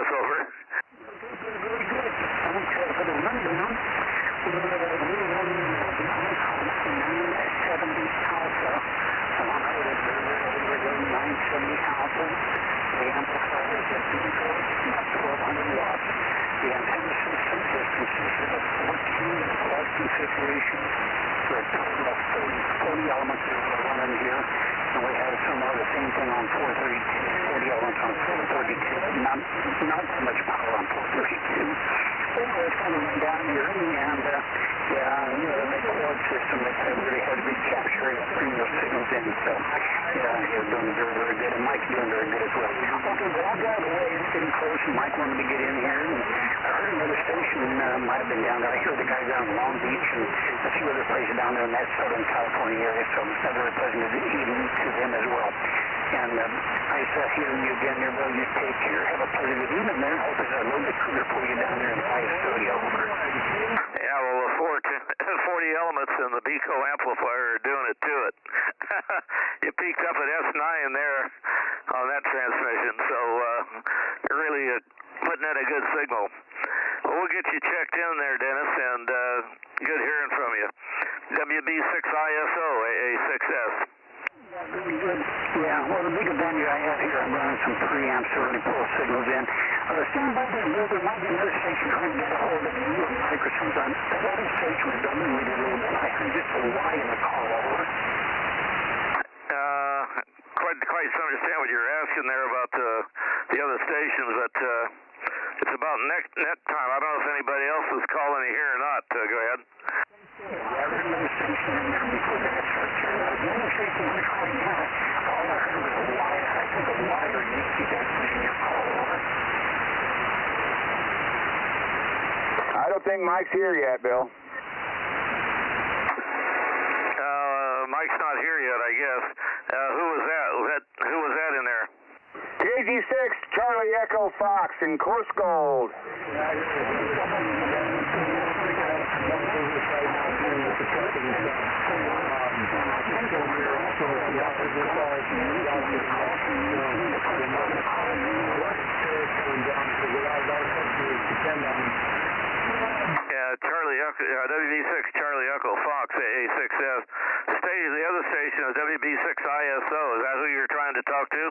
Dennis, over. The amplifier is at about 1200 watts. The antenna system is consisted of 14 plus configurations for a total of 40 elements that we're running here. And we have some of the same thing on 432, 40 elements on 432, not so much power on 432. Anyway, it's kind of run down here, and the quad system that really had to be captured and bring those signals in. So, you're doing very, very good, and Mike's doing very good as well. Okay, well, I'll get out of the way. It's getting close, and Mike wanted to get in here. And I heard another station might have been down there. I hear the guys down in Long Beach and a few other places down there in that Southern California area. So it's very pleasant evening to them as well. And nice hearing you again there, Bill. You take care. Have a pleasant evening there. Hope it's a little bit cooler for you down there in the live studio. Over. Yeah, well, the 40 elements and the Beco amplifier are doing it to it. You peaked up at S9 there on that transmission, so you're really putting in a good signal. Well, we'll get you checked in there, Dennis, and good hearing from you. WB6ISO, AA6S. Really good. Yeah, well, the big advantage I have here, I'm running some preamps to really pull signals in. Stand by there, Bill. There might be another station trying to get a hold of you and microphones on. That other station was done with a little bit. I heard just a Y in the call over. Quite understand what you're asking there about the other stations, but it's about net time. I don't know if anybody else is calling you here or not. Go ahead. Yeah, there's another station in there before that starts here. The other station I'm trying now, all I heard was a Y. I think a Y or you guys pushing your call over. I don't think Mike's here yet, Bill. Mike's not here yet, I guess. Who was that? Who was that in there? KG6, Charlie Echo Fox in Course Gold. Charlie Echo, WB6 Charlie Echo Fox, AA6S. The other station is WB6ISO. Is that who you're trying to talk to?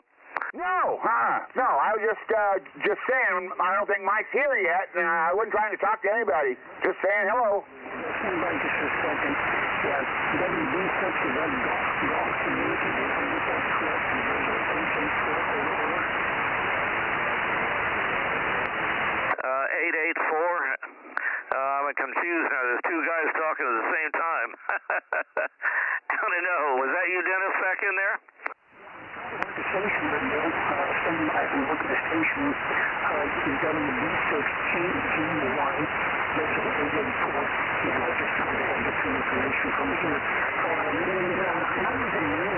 No, no. I was just saying. I don't think Mike's here yet, and I wasn't trying to talk to anybody. Just saying hello. Somebody just a second. Yeah, WB6 is that golf community. Is that correct? Is 884. I'm confused now. There's two guys talking at the same time. I don't know. Was that you, Dennis, back in there? The station that Bill, standing by and look at the station, WB6GG1. That's what they did for. And I just trying to get some information from here. And I was in there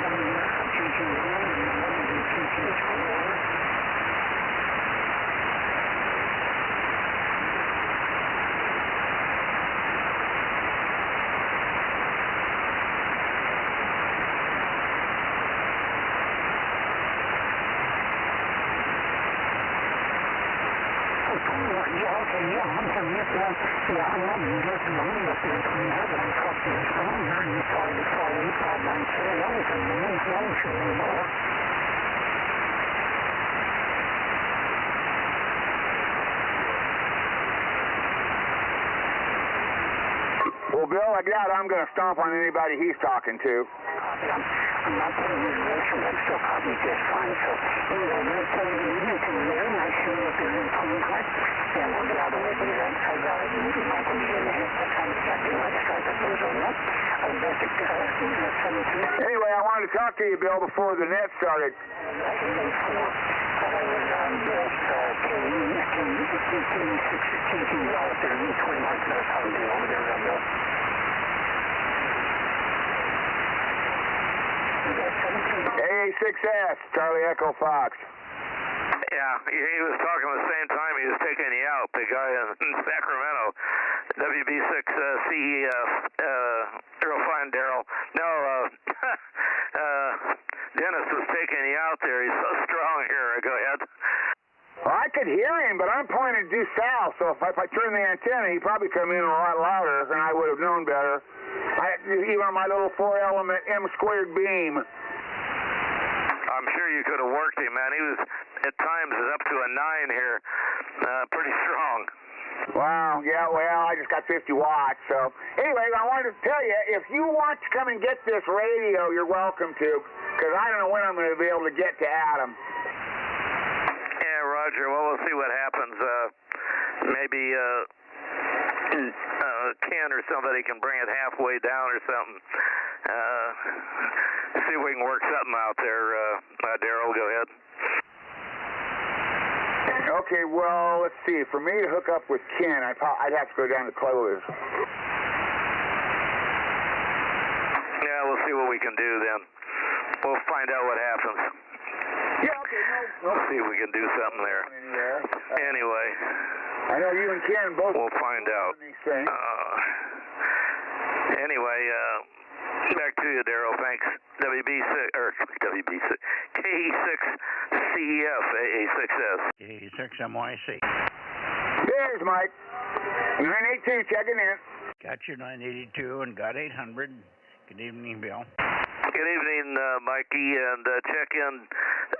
on GG1 and GG4. Well, Bill, I doubt I'm going to stomp on anybody he's talking to. I'm not putting your emotion, but I'm still copying just fine. So, anyway, I'm going to tell you the evening from there, and I see you up there in Concord, and we'll get out of the way for that. I've got a Michael in here. I'm trying to get you. I just got the Bozo Net. Anyway, I wanted to talk to you, Bill, before the net started. AA6S, Charlie Echo Fox. Yeah, he was talking at the same time he was taking you out, the guy in Sacramento. WB6CEF, real fine, Daryl. No, Dennis was taking you out there. He's so strong here. Go ahead. Well, I could hear him, but I'm pointed due south, so if I turn the antenna, he'd probably come in a lot louder, and I would have known better. Even on my little 4-element M-squared beam. I'm sure you could have worked him, man. He was, at times, up to a 9 here. Pretty strong. Wow, yeah, well, I just got 50 watts, so. Anyway, I wanted to tell you, if you want to come and get this radio, you're welcome to, because I don't know when I'm going to be able to get to Adam. Yeah, Roger. Well, we'll see what happens. Maybe Ken or somebody can bring it halfway down or something. See if we can work something out there. Daryl, go ahead. Okay, well, let's see. For me to hook up with Ken, I'd have to go down to Clovis. Yeah, we'll see what we can do then. We'll find out what happens. Yeah, okay, no. We'll see if we can do something there. Anyway. I know you and Ken both. We'll find out. Anyway, back to you, Daryl. Thanks. KE6CEF AA6S. KE6MYC. There's Mike. 982 checking in. Got your 982 and got 800. Good evening, Bill. Good evening, Mikey, and check in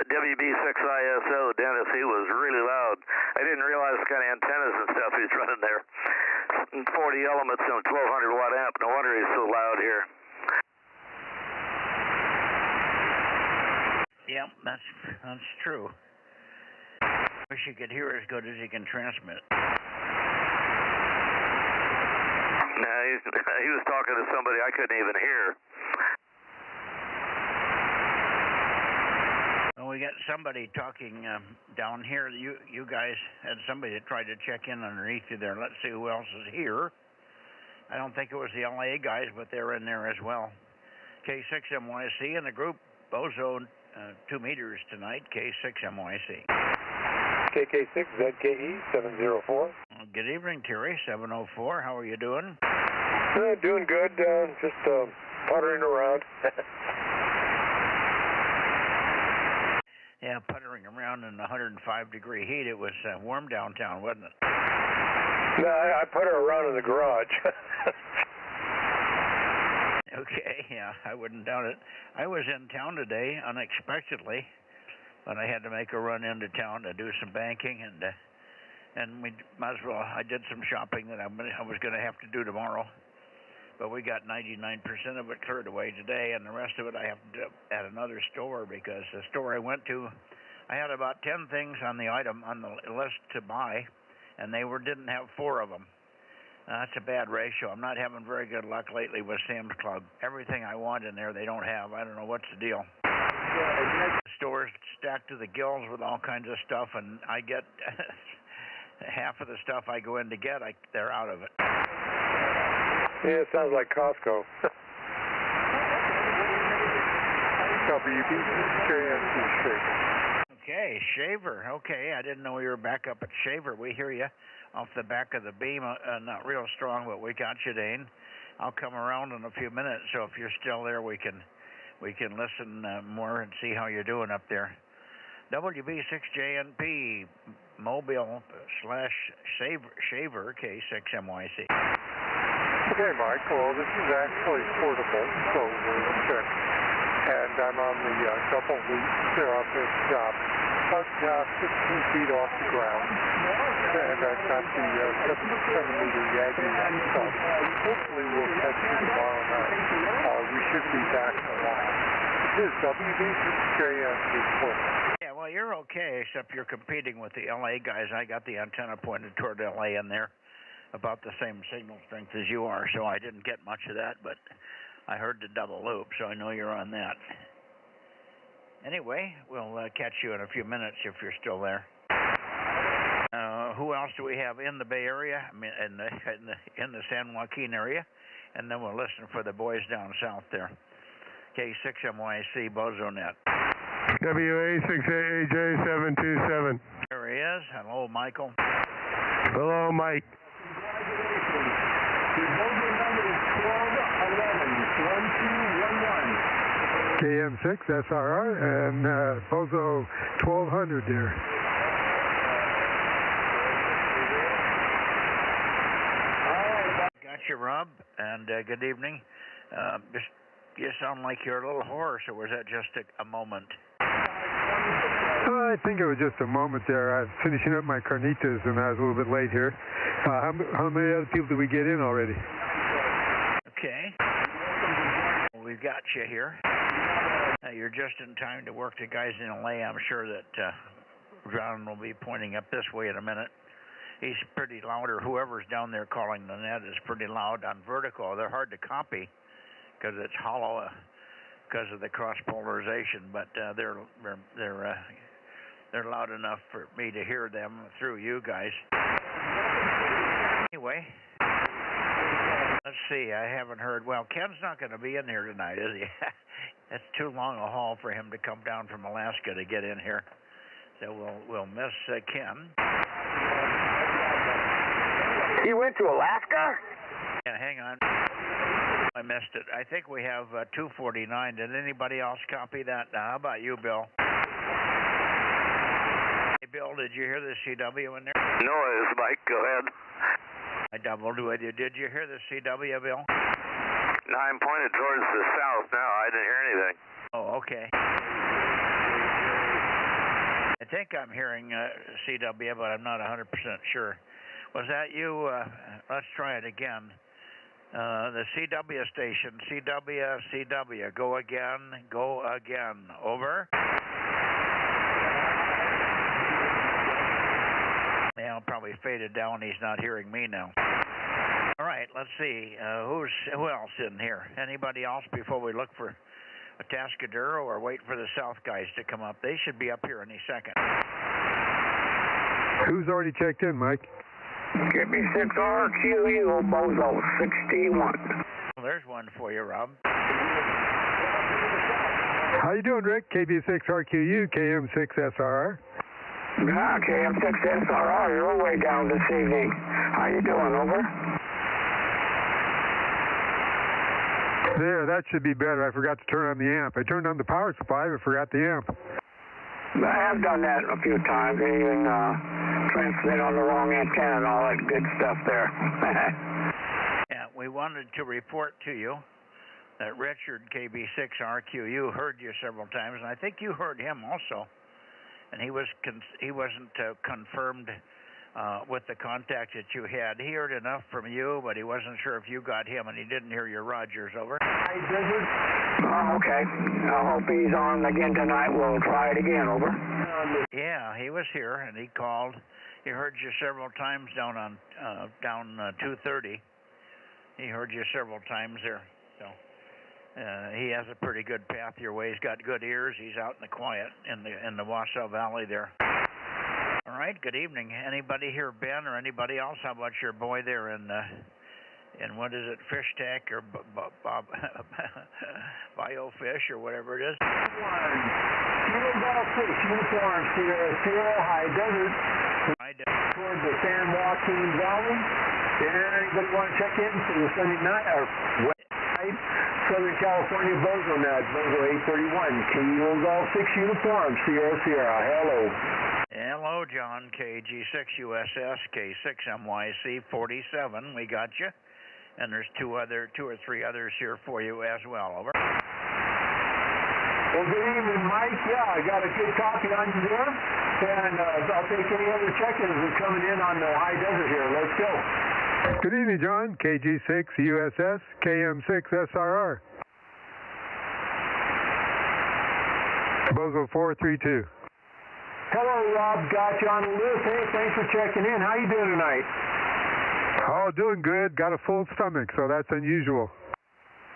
WB6ISO. Dennis, he was really loud. I didn't realize the kind of antennas and stuff he's running there. 40 elements and 1200 watt amp. No wonder he's so loud here. Yep, that's true. Wish you could hear as good as he can transmit. Nah, he was talking to somebody I couldn't even hear. Well, we got somebody talking down here. You guys had somebody that tried to check in underneath you there. Let's see who else is here. I don't think it was the LA guys, but they're in there as well. K6MYC in the group. Bozo 2 meters tonight. K6MYC. KK6ZKE 704. Good evening, Terry. 704. How are you doing? Doing good. Just puttering around. Yeah, puttering around in 105-degree heat. It was warm downtown, wasn't it? No, I putter around in the garage. Okay, yeah, I wouldn't doubt it. I was in town today unexpectedly, but I had to make a run into town to do some banking, and we might as well. I did some shopping that I was going to have to do tomorrow, but we got 99% of it cleared away today, and the rest of it I have to do at another store, because the store I went to, I had about 10 things on the list to buy, and they didn't have 4 of them. That's a bad ratio. I'm not having very good luck lately with Sam's Club. Everything I want in there, they don't have. I don't know what's the deal. The store's stacked to the gills with all kinds of stuff, and I get half of the stuff I go in to get, they're out of it. Yeah, it sounds like Costco. Okay, Shaver. Okay, I didn't know you were back up at Shaver. We hear you off the back of the beam. Not real strong, but we got you, Dane. I'll come around in a few minutes, so if you're still there, we can listen more and see how you're doing up there. WB6JNP Mobile / Shaver K6MYC. Okay, Mike. Well, this is actually portable, so we'll check. And I'm on the double leaf therapist job, about 15 feet off the ground. And I've got the 7-meter Yagi installed. Hopefully we'll catch you tomorrow night. We should be back in a while. This is WB6JNP portable. Yeah, well, you're okay, except you're competing with the LA guys. I got the antenna pointed toward LA, and they're about the same signal strength as you are, so I didn't get much of that, but I heard the double loop, so I know you're on that. Anyway, we'll catch you in a few minutes if you're still there. Who else do we have in the Bay Area? I mean, in the San Joaquin area, and then we'll listen for the boys down south there. K6MYC Bozo Net. WA6AJ727. There he is. Hello, Michael. Hello, Mike. KM6 SRR and Bozo 1200 there. Rob, and good evening. You sound like you're a little hoarse, or was that just a moment? I think it was just a moment there. I was finishing up my carnitas, and I was a little bit late here. How many other people did we get in already? Okay. Well, we've got you here. You're just in time to work the guys in LA. I'm sure that John will be pointing up this way in a minute. He's pretty loud, or whoever's down there calling the net is pretty loud on vertical. They're hard to copy because it's hollow because of the cross polarization, but they're loud enough for me to hear them through you guys. Anyway, let's see. I haven't heard. Well, Ken's not going to be in here tonight, is he? It's too long a haul for him to come down from Alaska to get in here, so we'll miss Ken. He went to Alaska? Yeah, hang on. I missed it. I think we have 249. Did anybody else copy that? How about you, Bill? Hey, Bill, did you hear the CW in there? No, it is Mike. Go ahead. I doubled with you. Did you hear the CW, Bill? No, I'm pointed towards the south now. I didn't hear anything. Oh, okay. I think I'm hearing CW, but I'm not 100% sure. Was that you? Let's try it again. The CW station, CW, go again, over. Yeah, I'll probably faded down. He's not hearing me now. All right, let's see. Who else in here? Anybody else before we look for a Tascadero or wait for the South guys to come up? They should be up here any second. Who's already checked in, Mike? Give me 6RQU, Bozo 61. Well, there's one for you, Rob. How you doing, Rick? KB6RQU, KM6SRR. Yeah, KM6SRR, you're way down to CV. How you doing, over? There, that should be better. I forgot to turn on the amp. I turned on the power supply, but forgot the amp. I have done that a few times, even transmit on the wrong antenna and all that good stuff there. Yeah, we wanted to report to you that Richard, KB6RQU, heard you several times, and I think you heard him also. And he wasn't confirmed with the contact that you had. He heard enough from you, but he wasn't sure if you got him, and he didn't hear your Rogers, over. Oh, okay. I hope he's on again tonight. We'll try it again, over. Yeah, he was here, and he called. He heard you several times down on 230. He heard you several times there. So he has a pretty good path your way. He's got good ears. He's out in the quiet in the Wassaw Valley there. All right. Good evening. Anybody here, Ben, or anybody else? How about your boy there in what is it, Fish Tack or Biofish or whatever it is? Kilo Golf 6, uniform, Sierra High Desert. Towards the San Joaquin Valley. Anybody want to check in for the Sunday night or West Night? Southern California Bozo Net, Bozo 831. Kilo Golf 6 uniform, Sierra. Hello. Hello, John. KG6 USS K6MYC 47. We got you. And there's two or three others here for you as well. Over. Well, good evening, Mike. Yeah, I got a good copy on you there. And I'll take any other check-ins that's coming in on the high desert here. Let's go. Good evening, John. KG6 USS KM6SRR. Bozo 432. Hello, Rob. Got you on the list. Hey, thanks for checking in. How you doing tonight? Oh, doing good. Got a full stomach, so that's unusual.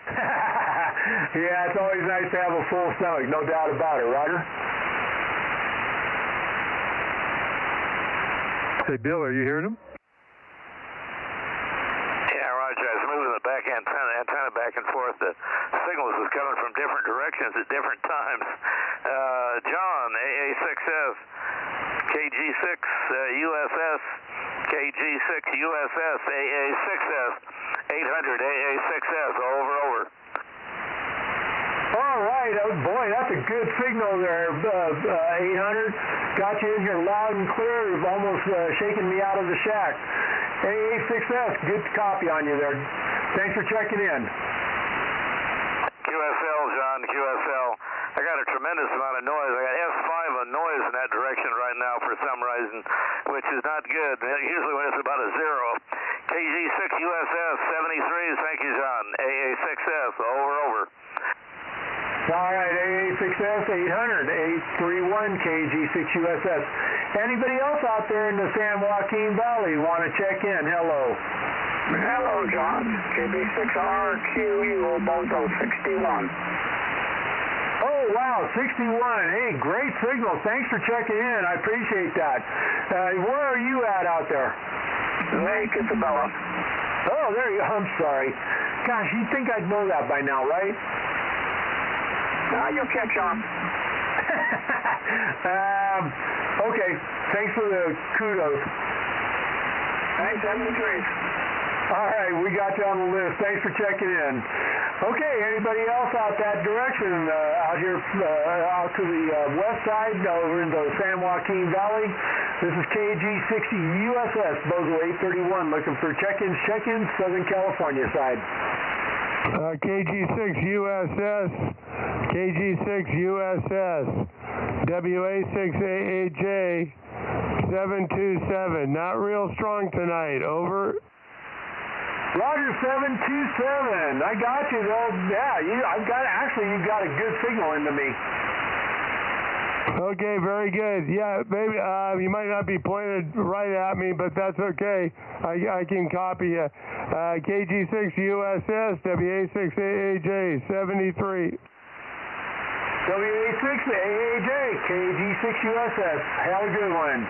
Yeah, it's always nice to have a full stomach, no doubt about it, Roger. Hey, Bill, are you hearing him? Yeah, Roger. I was moving the back antenna back and forth. The signals was coming from different directions at different times. John, AA6S, KG6 USS, KG6 USS, AA6S, 800 AA6S, over. All right, boy, that's a good signal there, 800. Got you in here loud and clear. You've almost shaken me out of the shack. AA6S, good copy on you there. Thanks for checking in. QSL, John, QSL. I got a tremendous amount of noise. I got S5 of noise in that direction right now for some reason, which is not good. Usually when it's about a zero. KG6USS 73, thank you, John. AA6S, over. All right, AA6S 800, 831 KG6USS. Anybody else out there in the San Joaquin Valley want to check in? Hello. Hello, John. KB6RQ, Bozo 61. Oh, wow, 61. Hey, great signal. Thanks for checking in. I appreciate that. Where are you at out there? Lake Isabella. Oh, there you go. I'm sorry. Gosh, you'd think I'd know that by now, right? You'll catch on. Okay, thanks for the kudos. Hey, 73. All right, we got you on the list. Thanks for checking in. Okay, anybody else out that direction, out here, out to the west side, over in the San Joaquin Valley? This is KG60USS, Bozo 831, looking for check-ins, Southern California side. KG6USS, KG6USS, WA6AAJ, 727. Not real strong tonight. Over. Roger, 727. I got you though. Yeah, you've got a good signal into me. Okay, very good. Yeah, maybe you might not be pointed right at me, but that's okay. I can copy you. KG6USS, WA6AAJ, 73. WA6AAJ, KG6USS. Have a good one.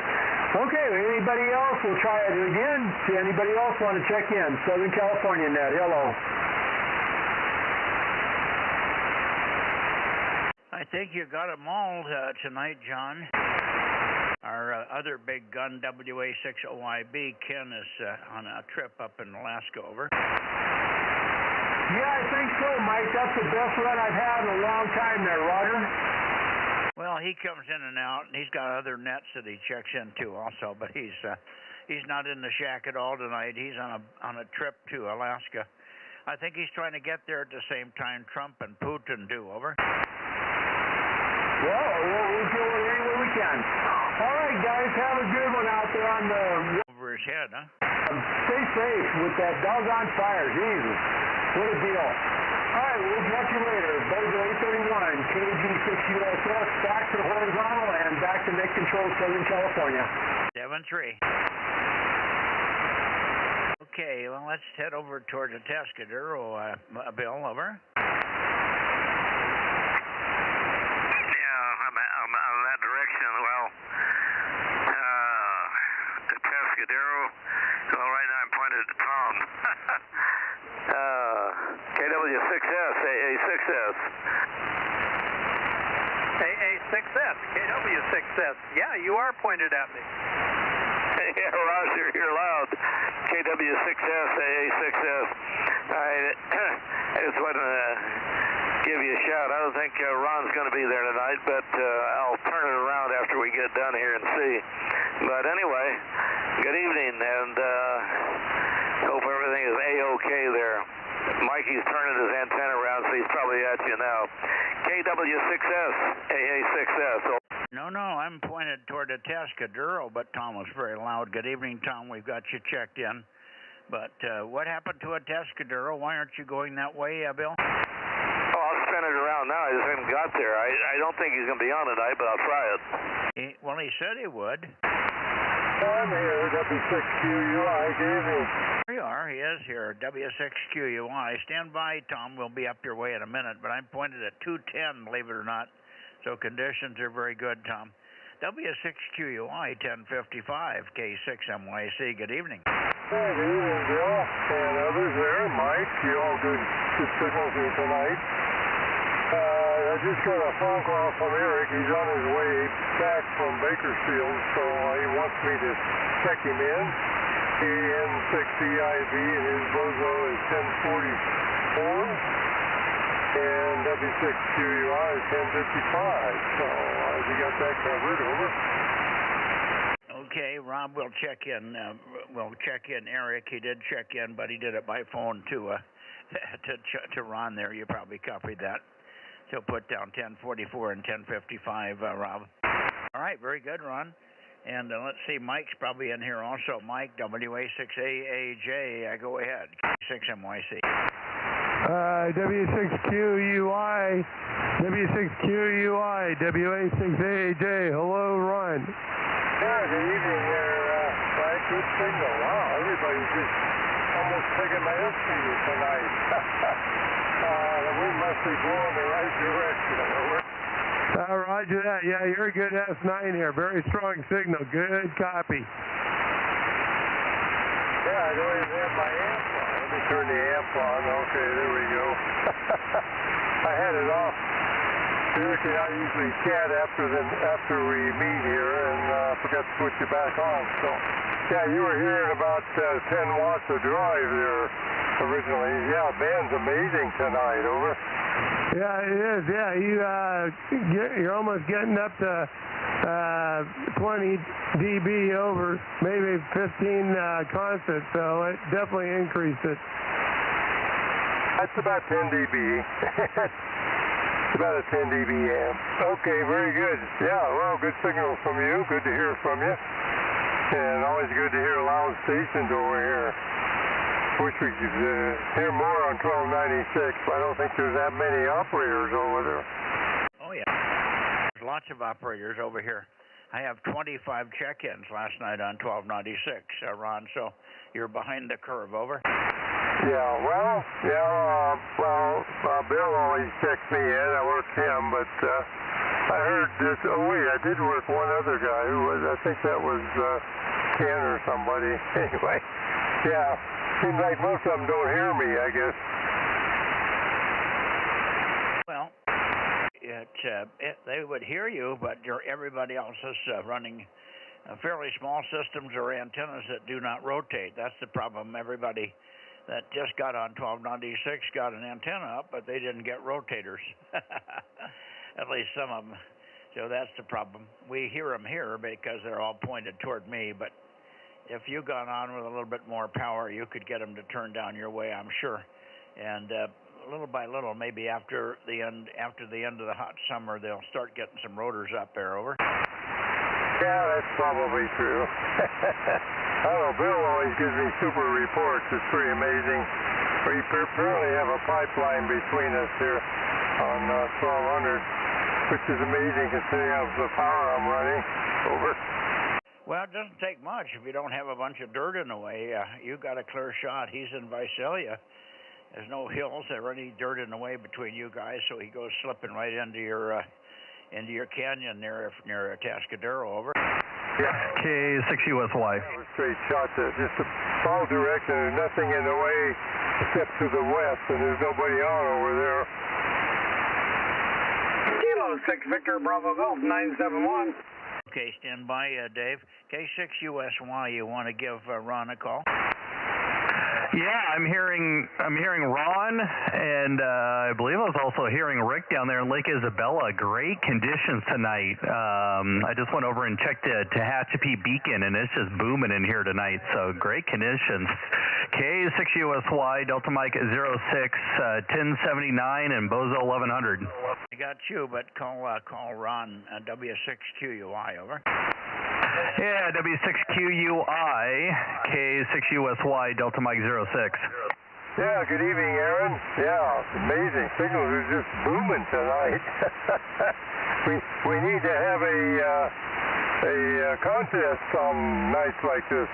Okay, anybody else? We'll try it again. See anybody else want to check in? Southern California Net. Hello. I think you got them all tonight, John. Our other big gun, WA6OIB, Ken, is on a trip up in Alaska, over. Yeah, I think so, Mike. That's the best run I've had in a long time there, Roger. Well, he comes in and out, and he's got other nets that he checks into also, but he's not in the shack at all tonight. He's on a trip to Alaska. I think he's trying to get there at the same time Trump and Putin do, over. Well, we'll do it any way we can. All right, guys, have a good one out there on the... Over his head, huh? Stay safe with that doggone fire. Jesus, what a deal. All right, we'll catch you later. Bozo 831, KG6USS, back to horizontal and back to net control, Southern California. 7-3. Okay, well, let's head over toward the Tescadero, Bill, over. Yeah, I'm that direction. Well, the Tescadero. Well, right now I'm pointed to Tom. KW6S, AA6S. AA6S, KW6S. Yeah, you are pointed at me. Yeah, Roger, you're loud. KW6S, AA6S. I just wanted to give you a shout. I don't think Ron's going to be there tonight, but I'll turn it around after we get done here and see. But anyway, good evening, and hope everything is A-OK there. Mikey's turning his antenna around, so he's probably at you now. KW6S, AA6S. No, I'm pointed toward the Tescadero, but Tom was very loud. Good evening, Tom. We've got you checked in. But what happened to a Tescadero? Why aren't you going that way, Bill? Oh, I'll spin it around now. I just haven't got there. I don't think he's going to be on tonight, but I'll try it. Well, he said he would. I'm here, W6QUI, Davey. Here you are. He is here, W6QUI. Stand by, Tom. We'll be up your way in a minute, but I'm pointed at 210, believe it or not. So conditions are very good, Tom. W6QUI 1055, K6MYC. Good evening. Good evening, Bill. And others there, Mike. You all good signals here tonight. I just got a phone call from Eric. He's on his way back from Bakersfield, so he wants me to check him in. KN6EIV and his Bozo is 1044. And W6QUI is 1055. So we got that covered, over. Okay, Rob, we'll check in. We'll check in Eric. He did check in, but he did it by phone to to Ron there. You probably copied that. He'll put down 1044 and 1055, Rob. All right, very good, Ron. And let's see, Mike's probably in here also. Mike, WA6AAJ, go ahead. K6MYC. W6QUI, W6QUI, WA6AAJ. Hello, Ron. Yeah, good evening there, Frank. Good signal. Wow, everybody's just almost taking my up to you tonight. The wind must be blowing the right direction. Roger that. Yeah, you're a good S9 here. Very strong signal. Good copy. Yeah, I don't even have my amp on. Let me turn the amp on. Okay, there we go. I had it off. Derek and I usually chat after we meet here, and forgot to switch it back on. So, yeah, you were hearing about 10 watts of drive there originally. Yeah, band's amazing tonight. Over. Yeah, it is. Yeah, you're almost getting up to 20 dB over, maybe 15 constant. So it definitely increased it. That's about 10 dB. It's about a 10 dB amp. Okay, very good. Yeah, well, good signal from you. Good to hear from you. And always good to hear loud stations over here. Wish we could hear more on 1296, but I don't think there's that many operators over there. Oh, yeah. There's lots of operators over here. I have 25 check-ins last night on 1296, Ron, so you're behind the curve. Over. Yeah, well, Bill always checks me in. I work him, but I heard this. Oh, wait, I did work one other guy who was, I think that was Ken or somebody. Anyway, yeah, seems like most of them don't hear me, I guess. Well, they would hear you, but everybody else is running fairly small systems or antennas that do not rotate. That's the problem. Everybody that just got on 1296 got an antenna up, but they didn't get rotators. At least some of them. So that's the problem. We hear them here because they're all pointed toward me, but if you got on with a little bit more power, you could get them to turn down your way, I'm sure. And little by little, maybe after the end of the hot summer, they'll start getting some rotors up there. Over. Yeah, that's probably true. I don't know, Bill always gives me super reports. It's pretty amazing. We apparently have a pipeline between us here on 1200, which is amazing considering how the power I'm running. Over. Well, it doesn't take much if you don't have a bunch of dirt in the way. You got a clear shot. He's in Visalia. There's no hills or any dirt in the way between you guys, so he goes slipping right into your canyon there near Atascadero. Over. Yeah. K6USY. Straight shot there, just a fall direction. There's nothing in the way except to the west, and there's nobody on over there. Kilo 6 Victor Bravo Golf 971. Okay, stand by, Dave. K6USY, you want to give Ron a call? Yeah, I'm hearing Ron, and I believe I was also hearing Rick down there in Lake Isabella. Great conditions tonight. I just went over and checked the Tehachapi Beacon, and it's just booming in here tonight. So great conditions. K6USY, Delta Mike 06, 1079, and Bozo 1100. I got you, but call Ron, W6QUI. Over. Yeah, W6QUI, K6USY, Delta Mike 06. Yeah, good evening, Aaron. Yeah, amazing signals are just booming tonight. we need to have a contest on nights like this.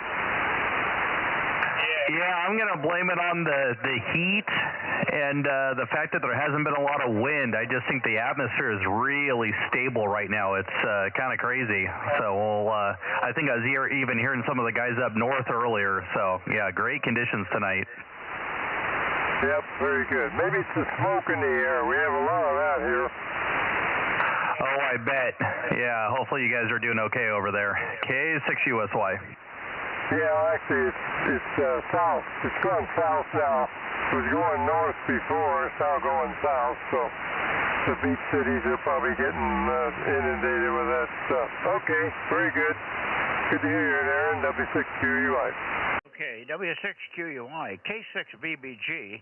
Yeah, I'm going to blame it on the heat and the fact that there hasn't been a lot of wind. I just think the atmosphere is really stable right now. It's kind of crazy. So I think I was even hearing some of the guys up north earlier. So, yeah, great conditions tonight. Yep, very good. Maybe it's the smoke in the air. We have a lot of that here. Oh, I bet. Yeah, hopefully you guys are doing okay over there. K6USY. Yeah, actually, it's south. It's going south now. It was going north before. It's now going south. So the beach cities are probably getting inundated with that stuff. Okay, very good. Good to hear you, Aaron. W6QUI. Okay, W6QUI, K6VBG.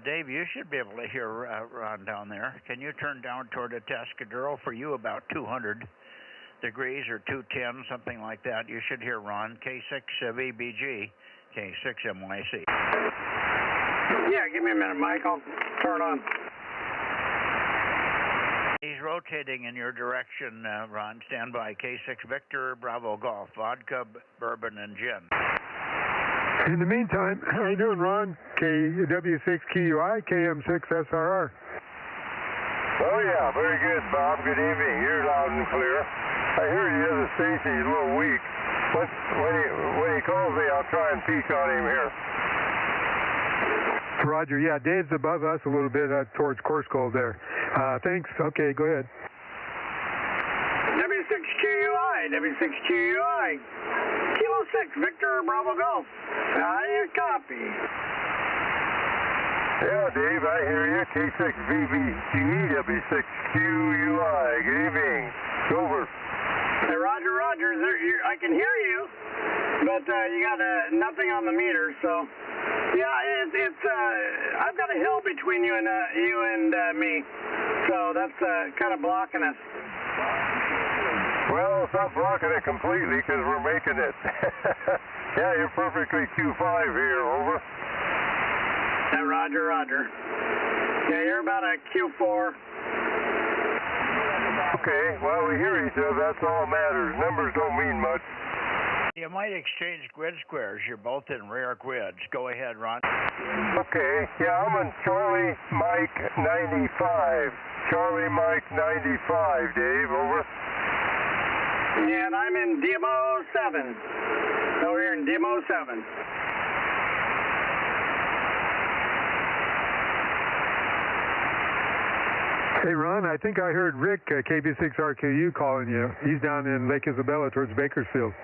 Dave, you should be able to hear Ron down there. Can you turn down toward Atascadero? For you, about 200 degrees or 210, something like that. You should hear Ron. K6 VBG, K6 MYC. Yeah, give me a minute, Mike. I'll turn it on. He's rotating in your direction, Ron. Stand by. K6 Victor, Bravo Golf, vodka, bourbon, and gin. In the meantime, how you doing, Ron? KW6QUI, KM6SRR. Oh, yeah, very good, Bob. Good evening. You're loud and clear. I hear the other station is a little weak. When he calls me, I'll try and peek on him here. Roger, yeah, Dave's above us a little bit towards Course Gold there. Thanks. Okay, go ahead. W6QUI, W6QUI. Kilo 6, Victor, Bravo Golf. How do you copy? Yeah, Dave, I hear you. K6VVG, W6QUI. Good evening. Over. Hey, Roger, Roger. I can hear you, but you got nothing on the meter, so... Yeah, it's I've got a hill between you and me, so that's kind of blocking us. Well, it's not blocking it completely because we're making it. Yeah, you're perfectly Q5 here, over. Yeah, Roger, Roger. Yeah, you're about a Q4. Okay, well, we hear each other. That's all that matters. Numbers don't mean much. You might exchange grid squares. You're both in rare grids. Go ahead, Ron. Okay, yeah, I'm on Charlie Mike 95. Charlie Mike 95, Dave, over. And I'm in Demo 7. So we're in Demo 7. Hey, Ron, I think I heard Rick, KB6RQU, calling you. He's down in Lake Isabella towards Bakersfield.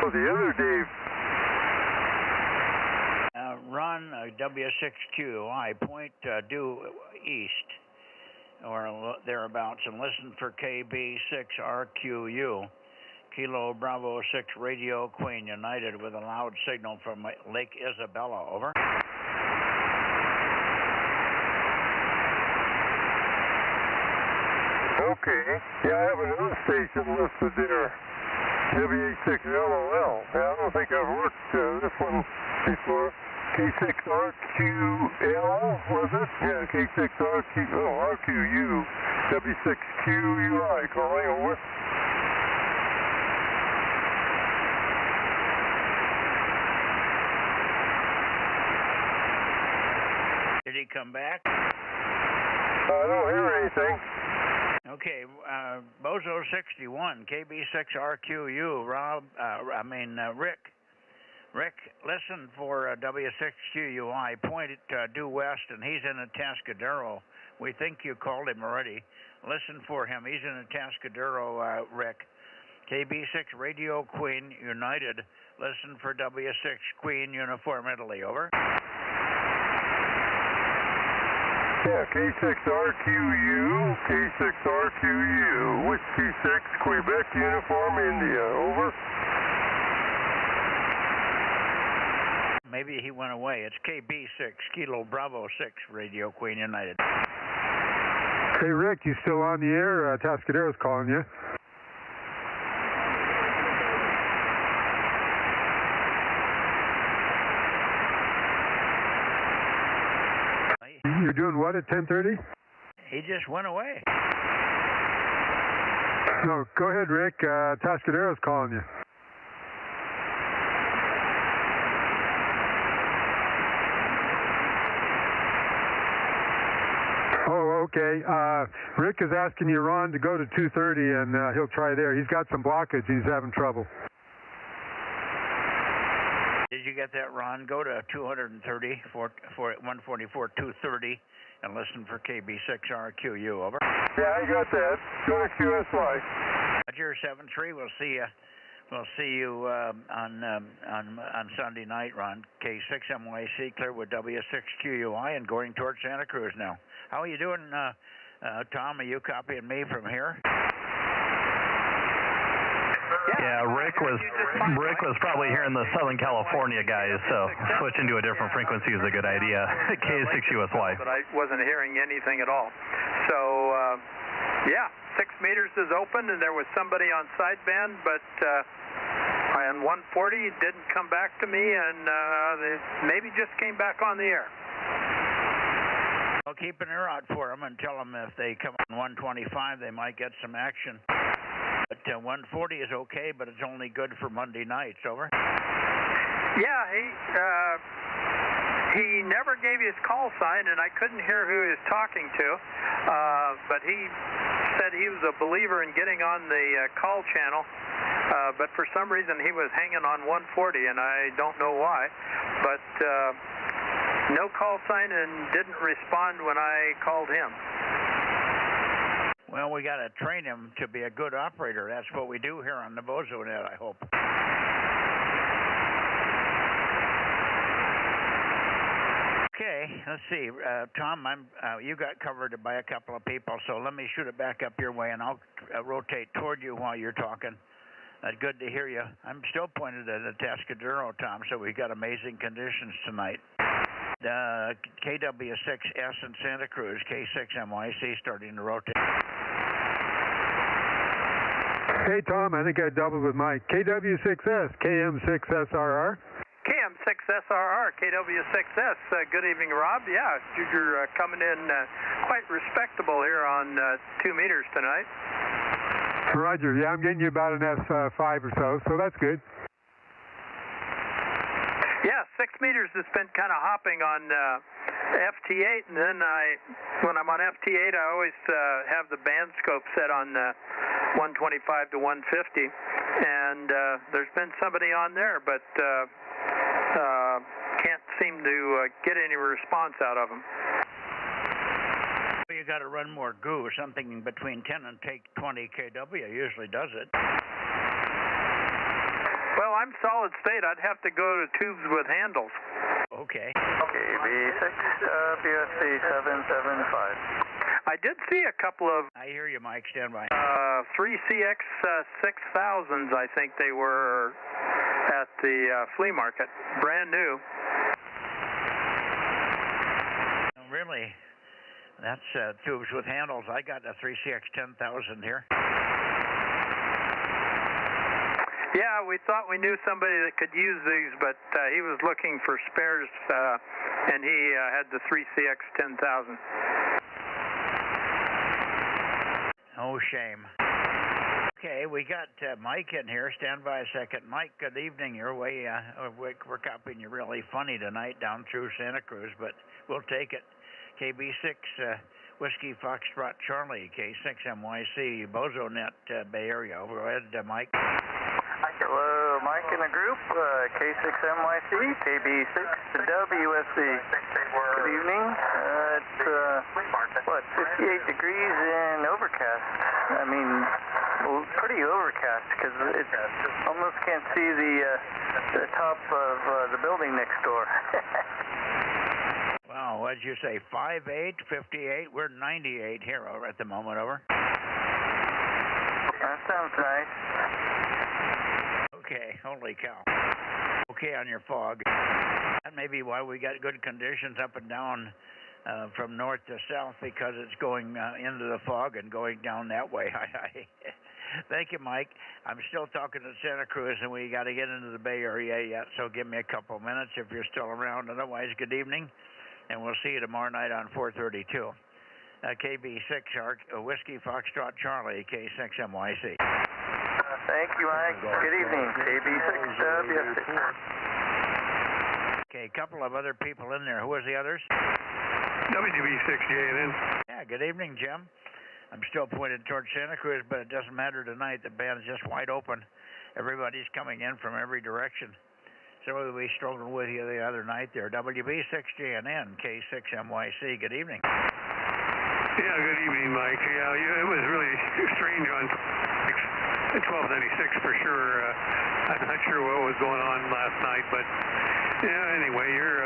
The other Dave. Ron, W6QI, point due east or thereabouts and listen for KB6RQU, Kilo Bravo 6 Radio Queen United with a loud signal from Lake Isabella, over. Okay, yeah, I have another station listed there. W6LOL. I don't think I've worked this one before. K6RQL, was it? Yeah, K6RQU, W6QUI, calling over. Did he come back? I don't hear anything. Okay, Bozo 61, KB6RQU, Rick, listen for W6QUI, point due west, and he's in Atascadero. We think you called him already. Listen for him. He's in Atascadero, Rick. KB6 Radio Queen United. Listen for W6 Queen Uniform Italy, over. Yeah, K6RQU, K6RQU, Whiskey 6, Quebec Uniform India, over. Maybe he went away. It's KB6, Kilo Bravo 6, Radio Queen United. Hey, Rick, you still on the air? Atascadero's calling you. You're doing what at 10:30? He just went away. No, go ahead, Rick. Atascadero's calling you. Oh, okay. Rick is asking you, Ron, to go to 230, and he'll try there. He's got some blockage. He's having trouble. Did you get that, Ron? Go to 230, 144, 230, and listen for KB6RQU, over. Yeah, I got that. Go to QSY. Roger, 7-3. We'll see you. We'll see you on Sunday night, Ron. K6MYC, clear with W6QUI, and going towards Santa Cruz now. How are you doing, Tom? Are you copying me from here? Yes, sir. Yeah, Rick was probably hearing the Southern California guys, so switching to a different frequency is a good idea. K6USY. But I wasn't hearing anything at all. So, yeah, 6 meters is open, and there was somebody on sideband, but on 140 didn't come back to me, and they maybe just came back on the air. I'll keep an ear out for them and tell them if they come on 125, they might get some action. But 140 is okay, but it's only good for Monday nights. Over. Yeah, he never gave his call sign, and I couldn't hear who he was talking to. But he said he was a believer in getting on the call channel. But for some reason, he was hanging on 140, and I don't know why. But no call sign and didn't respond when I called him. Well, we got to train him to be a good operator. That's what we do here on the Bozo Net, I hope. Okay, let's see. Tom, you got covered by a couple of people, so let me shoot it back up your way, and I'll rotate toward you while you're talking. Good to hear you. I'm still pointed at Atascadero, Tom, so we got amazing conditions tonight. KW6S in Santa Cruz, K6MYC starting to rotate. Hey, Tom, I think I doubled with Mike. KW6S, KM6SRR. KM6SRR, KW6S. Good evening, Rob. Yeah, you're coming in quite respectable here on 2 meters tonight. Roger. Yeah, I'm getting you about an S5 or so that's good. Yeah, 6 meters has been kind of hopping on FT8, and then when I'm on FT8, I always have the band scope set on 125 to 150, and there's been somebody on there, but can't seem to get any response out of them. You got to run more goo, something between 10 and 20 kW usually does it. Well, I'm solid state. I'd have to go to tubes with handles. Okay. Okay, B6, BSC 775. I did see a couple of... I hear you, Mike. Stand by. 3CX 6000s, I think they were at the flea market. Brand new. Really? That's tubes with handles. I got a 3CX 10,000 here. Yeah, we thought we knew somebody that could use these, but he was looking for spares, and he had the 3CX 10,000. Oh, shame. Okay, we got Mike in here. Stand by a second. Mike, good evening. Your way. We're copying you really funny tonight down through Santa Cruz, but we'll take it. KB6, Whiskey Foxtrot Charlie, K6MYC, Bozo Net, Bay Area. Go ahead, Mike. Hello, Mike in the group, K6MYC, KB6, WSC. Good evening. It's, 58 degrees and overcast. I mean, pretty overcast because it almost can't see the top of the building next door. Wow, what did you say, 5'8", 58? We're 98 here at the moment, over. That sounds nice. Okay, holy cow. Okay on your fog. That may be why we got good conditions up and down from north to south, because it's going into the fog and going down that way. Thank you, Mike. I'm still talking to Santa Cruz, and we got to get into the Bay Area yet, so give me a couple minutes if you're still around. Otherwise, good evening, and we'll see you tomorrow night on 432. KB6, Whiskey Foxtrot Charlie, K6MYC. Thank you, Mike. Good evening, KB6, BS6. Okay, a couple of other people in there. Who was the others? WB6JNN. Yeah, good evening, Jim. I'm still pointed towards Santa Cruz, but it doesn't matter tonight. The band is just wide open. Everybody's coming in from every direction. So we struggled with you the other night there. WB6JNN, K6MYC. Good evening. Yeah, good evening, Mike. Yeah, it was really strange on 1296 for sure. I'm not sure what was going on last night, but yeah, anyway, you're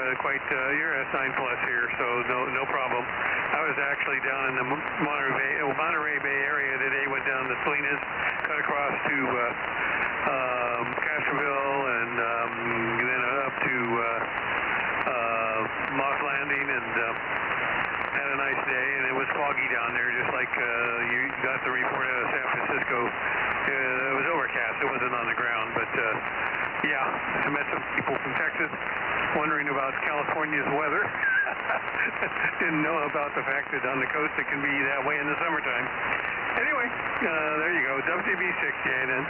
you're S9 plus here, so no problem. I was actually down in the Monterey Bay area today. Went down to Salinas, cut across to Castroville, and then up to Moss Landing, and had a nice day. And it was foggy down there, just like you got the report out of San Francisco. It was overcast. It wasn't on the ground, but yeah, I met some people from Texas wondering about California's weather. Didn't know about the fact that on the coast it can be that way in the summertime. Anyway, there you go, WB6J then.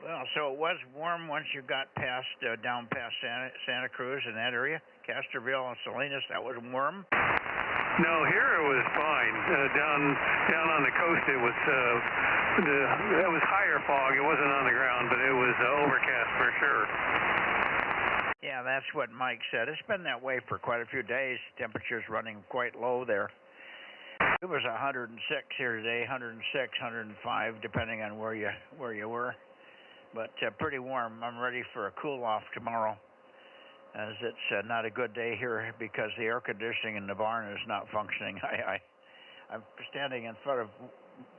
Well, so it was warm once you got past down past Santa Cruz in that area, Castroville and Salinas. That was warm. No, here it was fine. Down on the coast, it was higher fog. It wasn't on the ground, but it was overcast for sure. Yeah, that's what Mike said. It's been that way for quite a few days. Temperatures running quite low there. It was 106 here today, 106, 105, depending on where you were. But pretty warm. I'm ready for a cool off tomorrow, as it's not a good day here because the air conditioning in the barn is not functioning. I'm standing in front of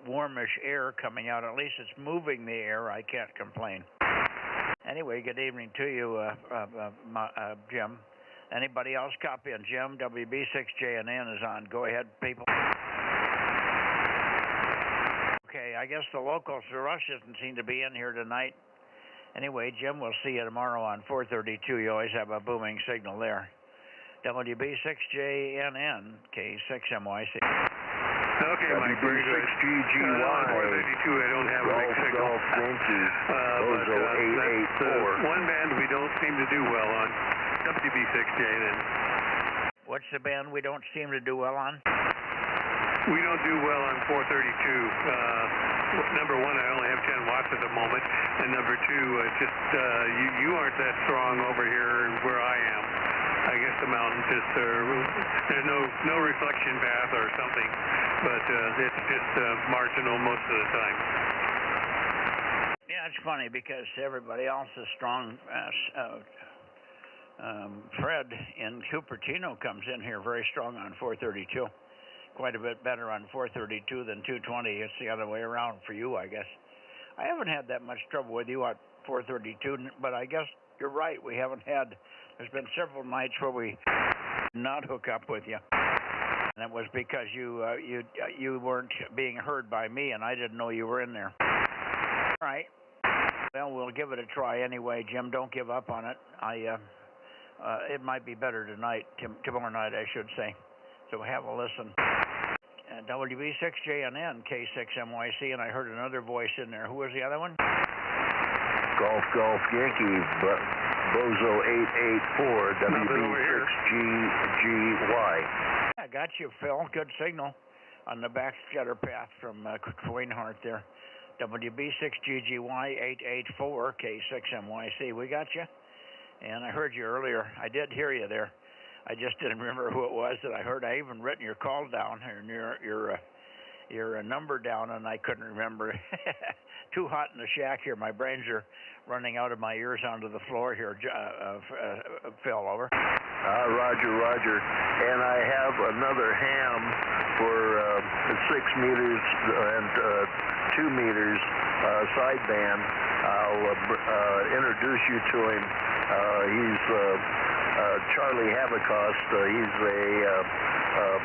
warmish air coming out. At least it's moving the air. I can't complain. Anyway, good evening to you, Jim. Anybody else copy on Jim? WB6JNN is on. Go ahead, people. Okay, I guess the locals, the rush doesn't seem to be in here tonight. Anyway, Jim, we'll see you tomorrow on 432. You always have a booming signal there. WB6JNN, K6MYC. Okay, Mike, very good. WB6GGY. 432, I don't have a big signal. Golf Yankee, Bozo 884. One band we don't seem to do well on, WB6JNN. What's the band we don't seem to do well on? We don't do well on 432. Number one, I only have 10 watts at the moment, and number two, you aren't that strong over here where I am. I guess the mountains just there's no reflection path or something, but it's just marginal most of the time. Yeah, it's funny because everybody else is strong. Fred in Cupertino comes in here very strong on 432. Quite a bit better on 432 than 220. It's the other way around for you, I guess. I haven't had that much trouble with you at 432, but I guess you're right. We haven't had. There's been several nights where we did not hook up with you, and it was because you weren't being heard by me, and I didn't know you were in there. All right. Well, we'll give it a try anyway, Jim. Don't give up on it. It might be better tonight, tomorrow night, I should say. So have a listen. WB6JNN, K6MYC, and I heard another voice in there. Who was the other one? Golf Yankee, Bozo 884, WB6GGY. I got you, Phil. Good signal on the back scatter path from Quainhart there. WB6GGY 884, K6MYC. We got you. And I heard you earlier. I did hear you there. I just didn't remember who it was that I heard. I even written your call down and your number down, and I couldn't remember. Too hot in the shack here. My brains are running out of my ears onto the floor here. Phil, over. Roger. And I have another ham for 6 meters and 2 meters sideband. I'll introduce you to him. He's Charlie Havocost. He's a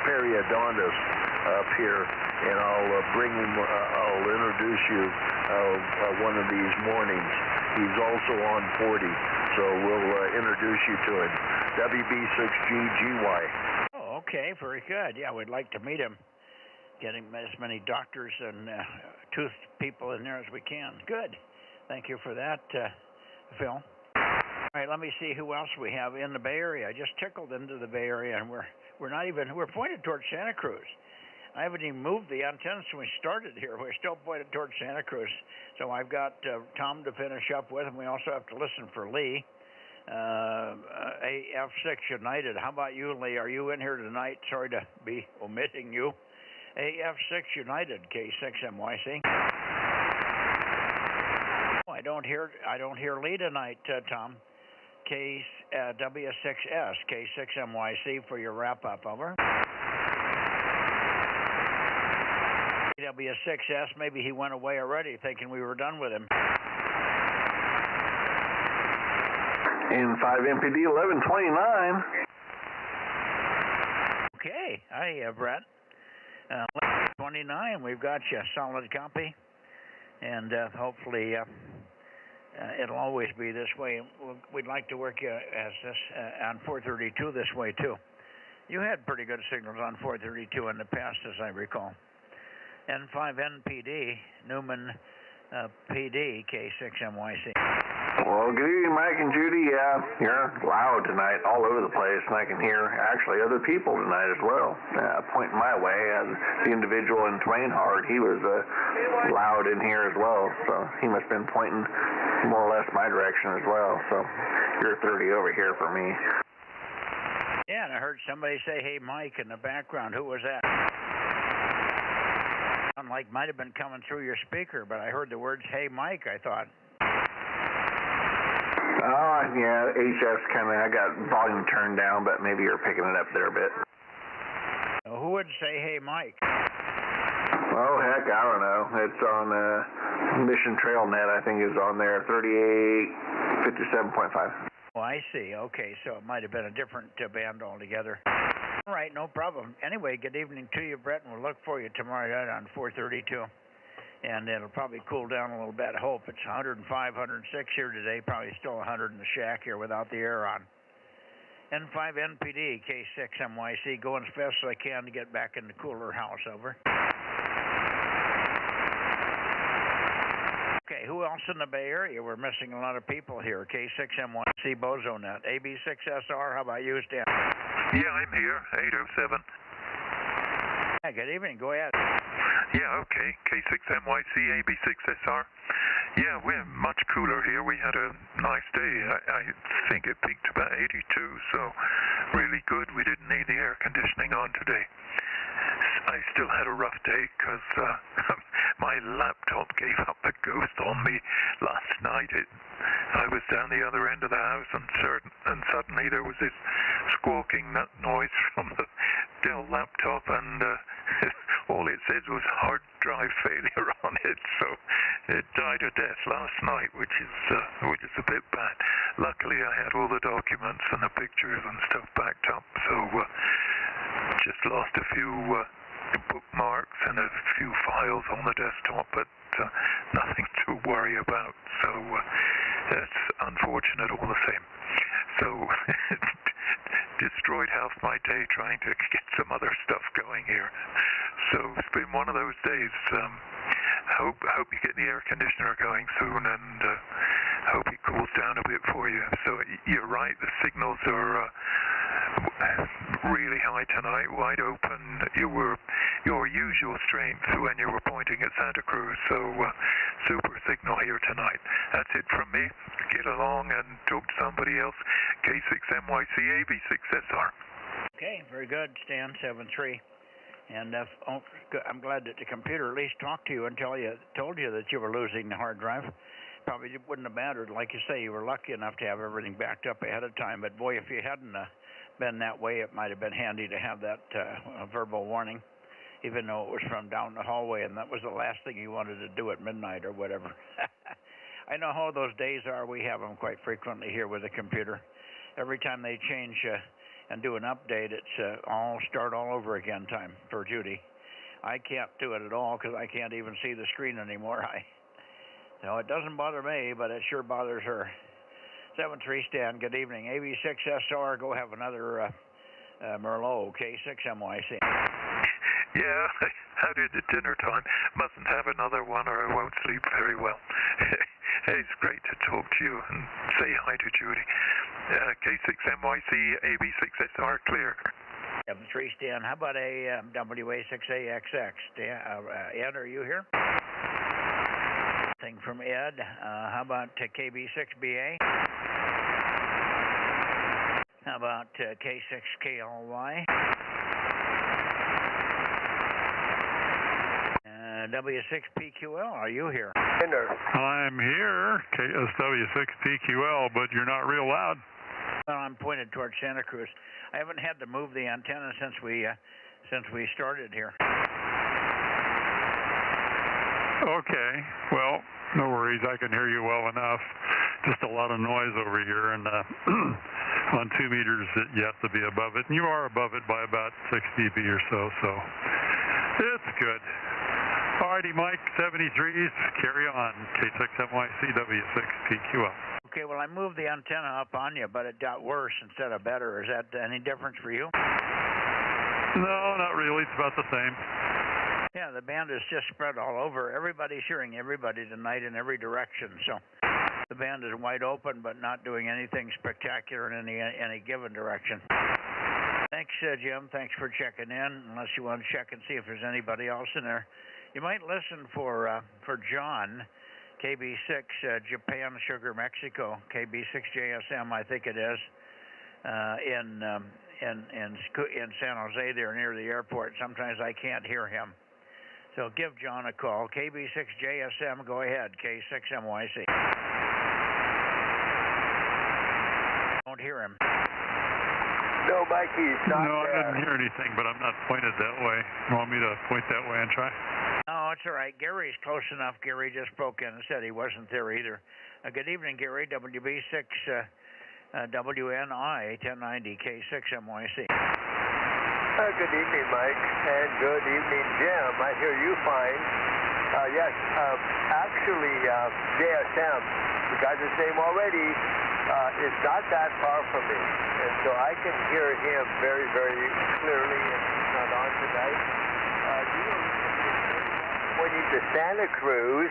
periodontist up here, and I'll bring him. I'll introduce you one of these mornings. He's also on 40, so we'll introduce you to him. WB6GGY. Oh, okay, very good. Yeah, we'd like to meet him. Getting as many doctors and tooth people in there as we can. Good. Thank you for that, Phil. All right, let me see who else we have in the Bay Area. I just tickled into the Bay Area, and we're pointed towards Santa Cruz. I haven't even moved the antennas when we started here. We're still pointed towards Santa Cruz. So I've got Tom to finish up with, and we also have to listen for Lee. AF6 United. How about you, Lee? Are you in here tonight? Sorry to be omitting you. AF6 United, K6MYC. Oh, I don't hear Lee tonight, Tom. W6S, K6MYC for your wrap-up, over. W6S, maybe he went away already thinking we were done with him. In 5 MPD 1129. Okay. Hi, Brett. 1129, we've got you. Solid copy. And hopefully it'll always be this way. We'd like to work you as this on 432 this way, too. You had pretty good signals on 432 in the past, as I recall. N5NPD, Newman PD, K6MYC. Well, good evening, Mike and Judy. Yeah, you're loud tonight all over the place, and I can hear actually other people tonight as well, pointing my way. And the individual in Twainhard, he was loud in here as well, so he must have been pointing more or less my direction as well. So you're 30 over here for me. Yeah, and I heard somebody say, "Hey, Mike," in the background. Who was that? Sounded like might have been coming through your speaker, but I heard the words, "Hey, Mike," I thought. Oh, yeah, HS kind of, I got volume turned down, but maybe you're picking it up there a bit. Who would say, "Hey, Mike"? Oh, heck, I don't know. It's on Mission Trail Net, I think is on there, 3857.5. Oh, I see. Okay, so it might have been a different band altogether. All right, no problem. Anyway, good evening to you, Brett, and we'll look for you tomorrow night on 432. And it'll probably cool down a little bit. I hope it's 105, 106 here today. Probably still 100 in the shack here without the air on. N5NPD, K6MYC, going as fast as I can to get back in the cooler house, over. Okay, who else in the Bay Area? We're missing a lot of people here. K6MYC, Bozo Net. AB6SR, how about you, Stan? Yeah, I'm here, 807. Yeah, good evening, go ahead. Yeah, okay, K6MYC, AB6SR. Yeah, we're much cooler here. We had a nice day. I think it peaked about 82, so really good. We didn't need the air conditioning on today. I still had a rough day because my laptop gave up the ghost on me last night. I was down the other end of the house and suddenly there was this squawking noise from the Dell laptop, and all it said was hard drive failure on it, so it died a death last night, which is a bit bad. Luckily I had all the documents and the pictures and stuff backed up, so just lost a few bookmarks and a few files on the desktop, but nothing to worry about, so it's unfortunate all the same. So destroyed half my day trying to get some other stuff going here. So it's been one of those days. Hope you get the air conditioner going soon, and hope it cools down a bit for you. So you're right, the signals are really high tonight, wide open. You were your usual strength when you were pointing at Santa Cruz, so super signal here tonight. That's it from me. Get along and talk to somebody else. K6MYC, AB6SR. Okay, very good, Stan 73. And I'm glad that the computer at least talked to you and told you that you were losing the hard drive. Probably wouldn't have mattered. Like you say, you were lucky enough to have everything backed up ahead of time. But boy, if you hadn't been that way, it might have been handy to have that verbal warning, even though it was from down the hallway, and that was the last thing you wanted to do at midnight or whatever. I know how those days are. We have them quite frequently here with the computer. Every time they change and do an update, it's start all over again time for Judy. I can't do it at all because I can't even see the screen anymore. So it doesn't bother me, but it sure bothers her. 73 Stan, good evening. AB6SR, go have another Merlot, K6MYC. Yeah, how did the dinner time? Mustn't have another one or I won't sleep very well. It's great to talk to you and say hi to Judy. K6MYC, AB6SR, clear. 73 Stan, how about a WA6AXX? Ed, are you here? Thing from Ed. How about KB6BA? How about K6KLY? W6PQL, are you here? I'm here, KSW6PQL, but you're not real loud. Well, I'm pointed towards Santa Cruz. I haven't had to move the antenna since we started here. Okay. Well, no worries. I can hear you well enough. Just a lot of noise over here, and on 2 meters you have to be above it, and you are above it by about 6 dB or so, so it's good. Alrighty, Mike, 73s, carry on. K6MYC W6PQL. Okay, well, I moved the antenna up on you, but it got worse instead of better. Is that any difference for you? No, not really. It's about the same. Yeah, the band is just spread all over. Everybody's hearing everybody tonight in every direction, so the band is wide open, but not doing anything spectacular in any given direction. Thanks, Jim. Thanks for checking in. Unless you want to check and see if there's anybody else in there. You might listen for John, KB6, Japan, Sugar, Mexico, KB6 JSM, I think it is, in San Jose there near the airport. Sometimes I can't hear him. So give John a call. KB6 JSM, go ahead, K6MYC. Don't hear him. No, Mikey's not No, there. I didn't hear anything, but I'm not pointed that way. You want me to point that way and try? No, it's all right. Gary's close enough. Gary just broke in and said he wasn't there either. Good evening, Gary. WB6 WNI 1090 K6MYC. Good evening, Mike, and good evening, Jim. I hear you fine. Yes, actually, JSM, we got his name already, is not that far from me. And so I can hear him very, very clearly, and he's not on tonight. You were pointing to Santa Cruz.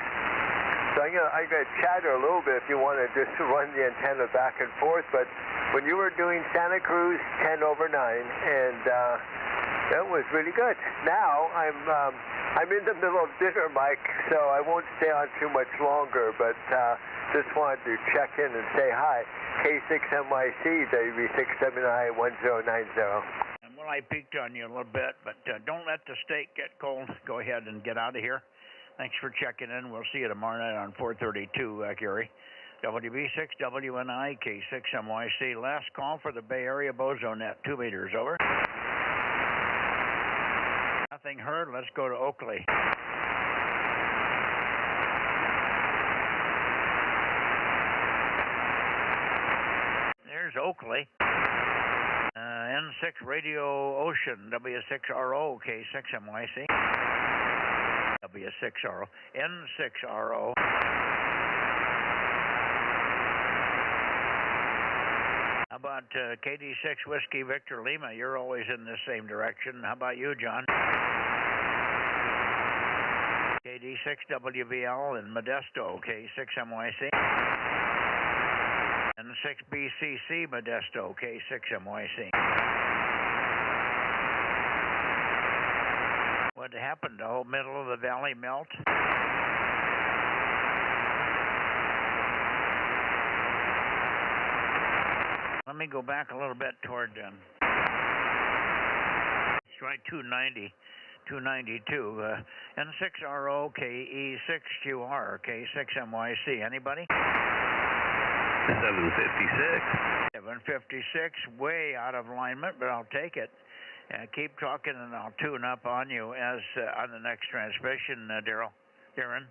So I'm going to chatter a little bit if you want to just run the antenna back and forth. But when you were doing Santa Cruz 10 over 9, and that was really good. Now I'm in the middle of dinner, Mike, so I won't stay on too much longer. But just wanted to check in and say hi. K6MYC WB6791090. Well, I peeked on you a little bit, but don't let the steak get cold. Go ahead and get out of here. Thanks for checking in. We'll see you tomorrow night on 432, Gary. WB6 WNI K6MYC. Last call for the Bay Area Bozo Net. 2 meters, over. Nothing heard. Let's go to Oakley. There's Oakley. N6 Radio Ocean, W6RO, K6MYC. W6RO, N6RO. How about KD6 Whiskey Victor Lima? You're always in the same direction. How about you, John? KD6 WVL in Modesto, K6MYC. N6BCC Modesto, K6MYC. What happened? The whole middle of the valley melt? Let me go back a little bit toward try 290, 292. N6RO KE6QR K6MYC. Anybody? 756. 756, way out of alignment, but I'll take it. Keep talking, and I'll tune up on you as on the next transmission, Darren.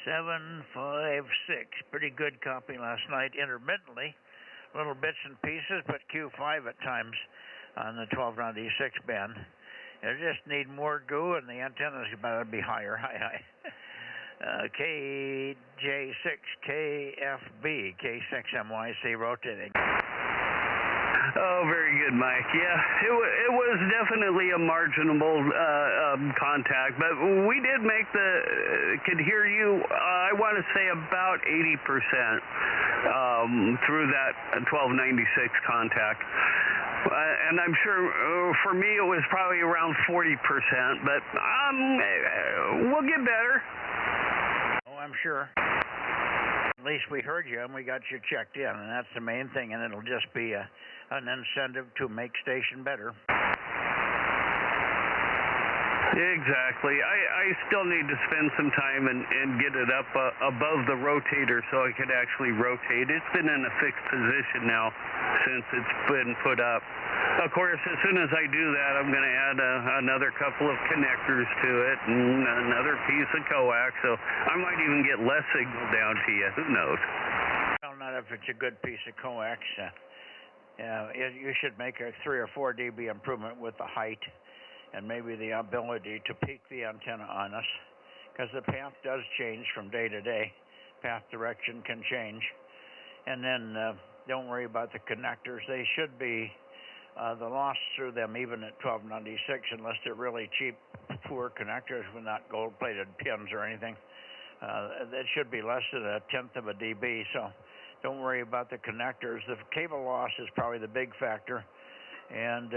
756, pretty good copy last night, intermittently, little bits and pieces, but Q5 at times on the 1296 band. You just need more goo, and the antennas better be higher. Hi. KJ6KFB, K6MYC rotating. Oh, very good, Mike. Yeah, it was definitely a marginable contact, but we did make could hear you, I want to say about 80% through that 1296 contact. And I'm sure for me it was probably around 40%, but we'll get better. Oh, I'm sure. At least we heard you and we got you checked in, and that's the main thing, and it'll just be an incentive to make station better. Exactly. I still need to spend some time and get it up above the rotator so I could actually rotate. It's been in a fixed position now since it's been put up. Of course, as soon as I do that, I'm going to add another couple of connectors to it and another piece of coax, so I might even get less signal down to you. Who knows? Well, not if it's a good piece of coax. You should make a 3 or 4 dB improvement with the height and maybe the ability to peak the antenna on us, because the path does change from day to day. Path direction can change. And then don't worry about the connectors. They should be the loss through them even at 1296, unless they're really cheap, poor connectors with not gold-plated pins or anything. That should be less than 1/10 of a dB, so don't worry about the connectors. The cable loss is probably the big factor, and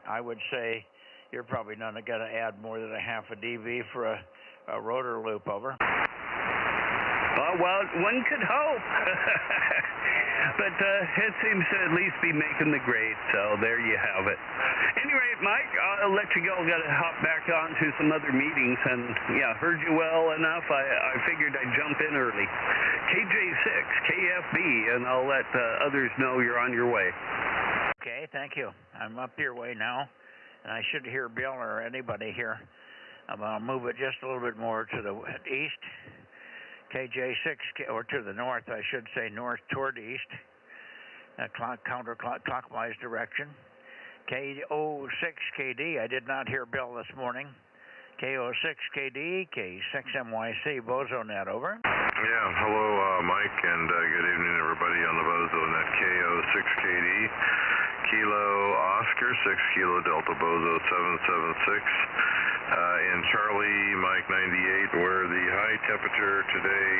I would say you're probably not going to add more than 1/2 a dB for a rotor loop over. Well, one could hope. But it seems to at least be making the grade, so there you have it. Anyway, Mike, I'll let you go. Got to hop back on to some other meetings, and yeah, heard you well enough. I figured I'd jump in early. KJ6, KFB, and I'll let others know you're on your way. Okay, thank you. I'm up your way now, and I should hear Bill or anybody here. I'll move it just a little bit more to the east. KJ6, or to the north, I should say, north toward east, counterclockwise direction. KO6KD, I did not hear Bill this morning. KO6KD, K6MYC, Bozo Net, over. Yeah, hello, Mike, and good evening, everybody on the Bozo Net. KO6KD, Kilo Oscar, 6 Kilo Delta Bozo 776. In Charlie, Mike 98, where the high temperature today,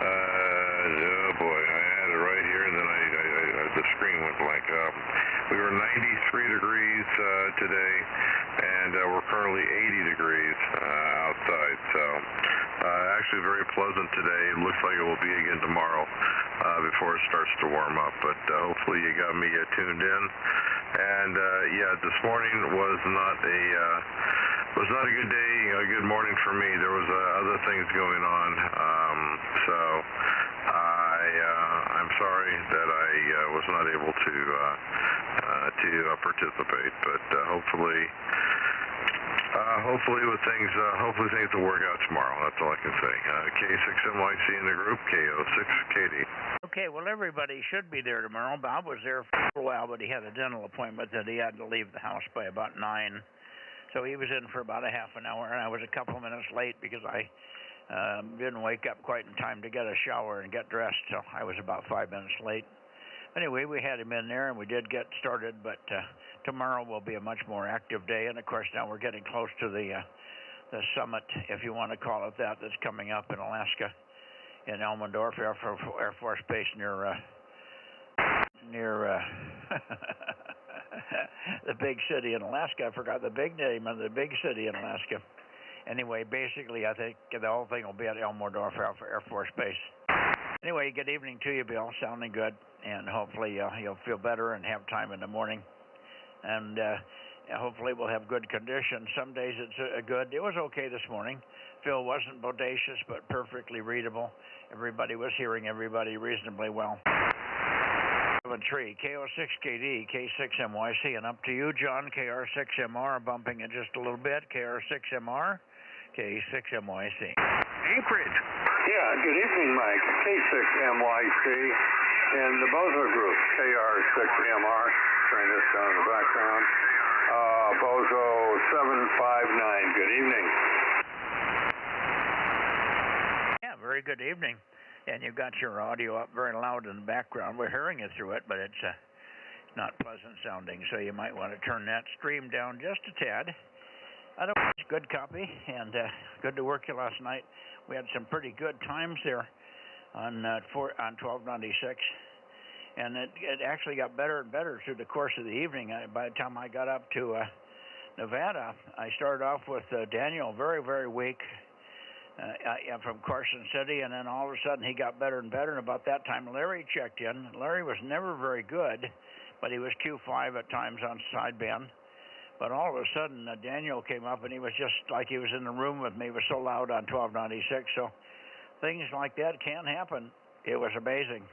oh boy, I had it right here, and then the screen went blank. We were 93 degrees today, and we're currently 80 degrees outside, so actually very pleasant today. It looks like it will be again tomorrow before it starts to warm up, but hopefully you got me tuned in. And yeah, this morning was not a good day, a good morning for me. There was other things going on, so I'm sorry that I was not able to participate, but hopefully things will work out tomorrow. That's all I can say. K6NYC in the group, KO6KD. Okay, well, everybody should be there tomorrow. Bob was there for a while, but he had a dental appointment that he had to leave the house by about 9. So he was in for about a half an hour, and I was a couple of minutes late because I didn't wake up quite in time to get a shower and get dressed, so I was about 5 minutes late. Anyway, we had him in there, and we did get started, but tomorrow will be a much more active day, and of course now we're getting close to the summit, if you want to call it that, that's coming up in Alaska, in Elmendorf Air Force Base near the big city in Alaska. I forgot the big name of the big city in Alaska. Anyway, basically, I think the whole thing will be at Elmendorf Air Force Base. Anyway, good evening to you, Bill. Sounding good, and hopefully you'll feel better and have time in the morning. And hopefully we'll have good conditions. Some days it's good. It was okay this morning. Phil wasn't bodacious, but perfectly readable. Everybody was hearing everybody reasonably well. 73, KO6KD, K6MYC, and up to you, John, KR6MR, bumping it just a little bit, KR6MR, K6MYC. Anchorage. Yeah, good evening, Mike. K6MYC and the Bozo Group, KR6MR, turn this down in the background, Bozo 759, good evening. Yeah, very good evening. And you've got your audio up very loud in the background. We're hearing it through it, but it's not pleasant sounding, so you might want to turn that stream down just a tad. Otherwise, good copy, and good to work you last night. We had some pretty good times there on 1296, and it actually got better and better through the course of the evening. By the time I got up to Nevada, I started off with Daniel, very, very weak. From Carson City, and then all of a sudden he got better and better, and about that time Larry checked in. Larry was never very good, but he was Q5 at times on sideband. But all of a sudden, Daniel came up, and he was just like he was in the room with me. He was so loud on 1296. So things like that can happen. It was amazing.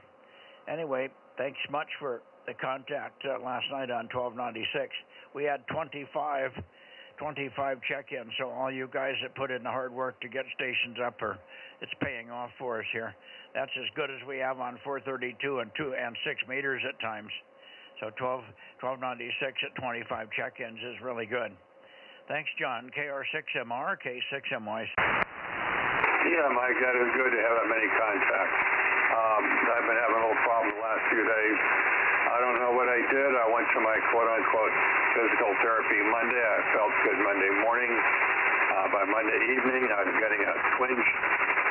Anyway, thanks much for the contact last night on 1296. We had 25 check-ins, so all you guys that put in the hard work to get stations up, it's paying off for us here. That's as good as we have on 432 and 2 and 6 meters at times. So 1296 at 25 check-ins is really good. Thanks, John. KR6MR, K6MYC. Yeah, Mike, that is good to have that many contacts. I've been having a little problem the last few days. I don't know what I did. I went to my quote-unquote physical therapy Monday. I felt good Monday morning. By Monday evening, I was getting a twinge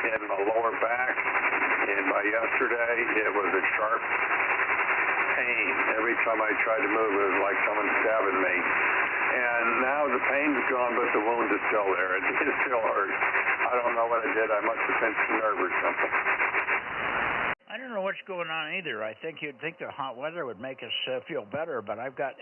in my lower back. And by yesterday, it was a sharp pain. Every time I tried to move, it was like someone stabbing me. And now the pain's gone, but the wound is still there. It still hurts. I don't know what I did. I must have pinched a nerve or something. I don't know what's going on either. I think you'd think the hot weather would make us feel better, but I've got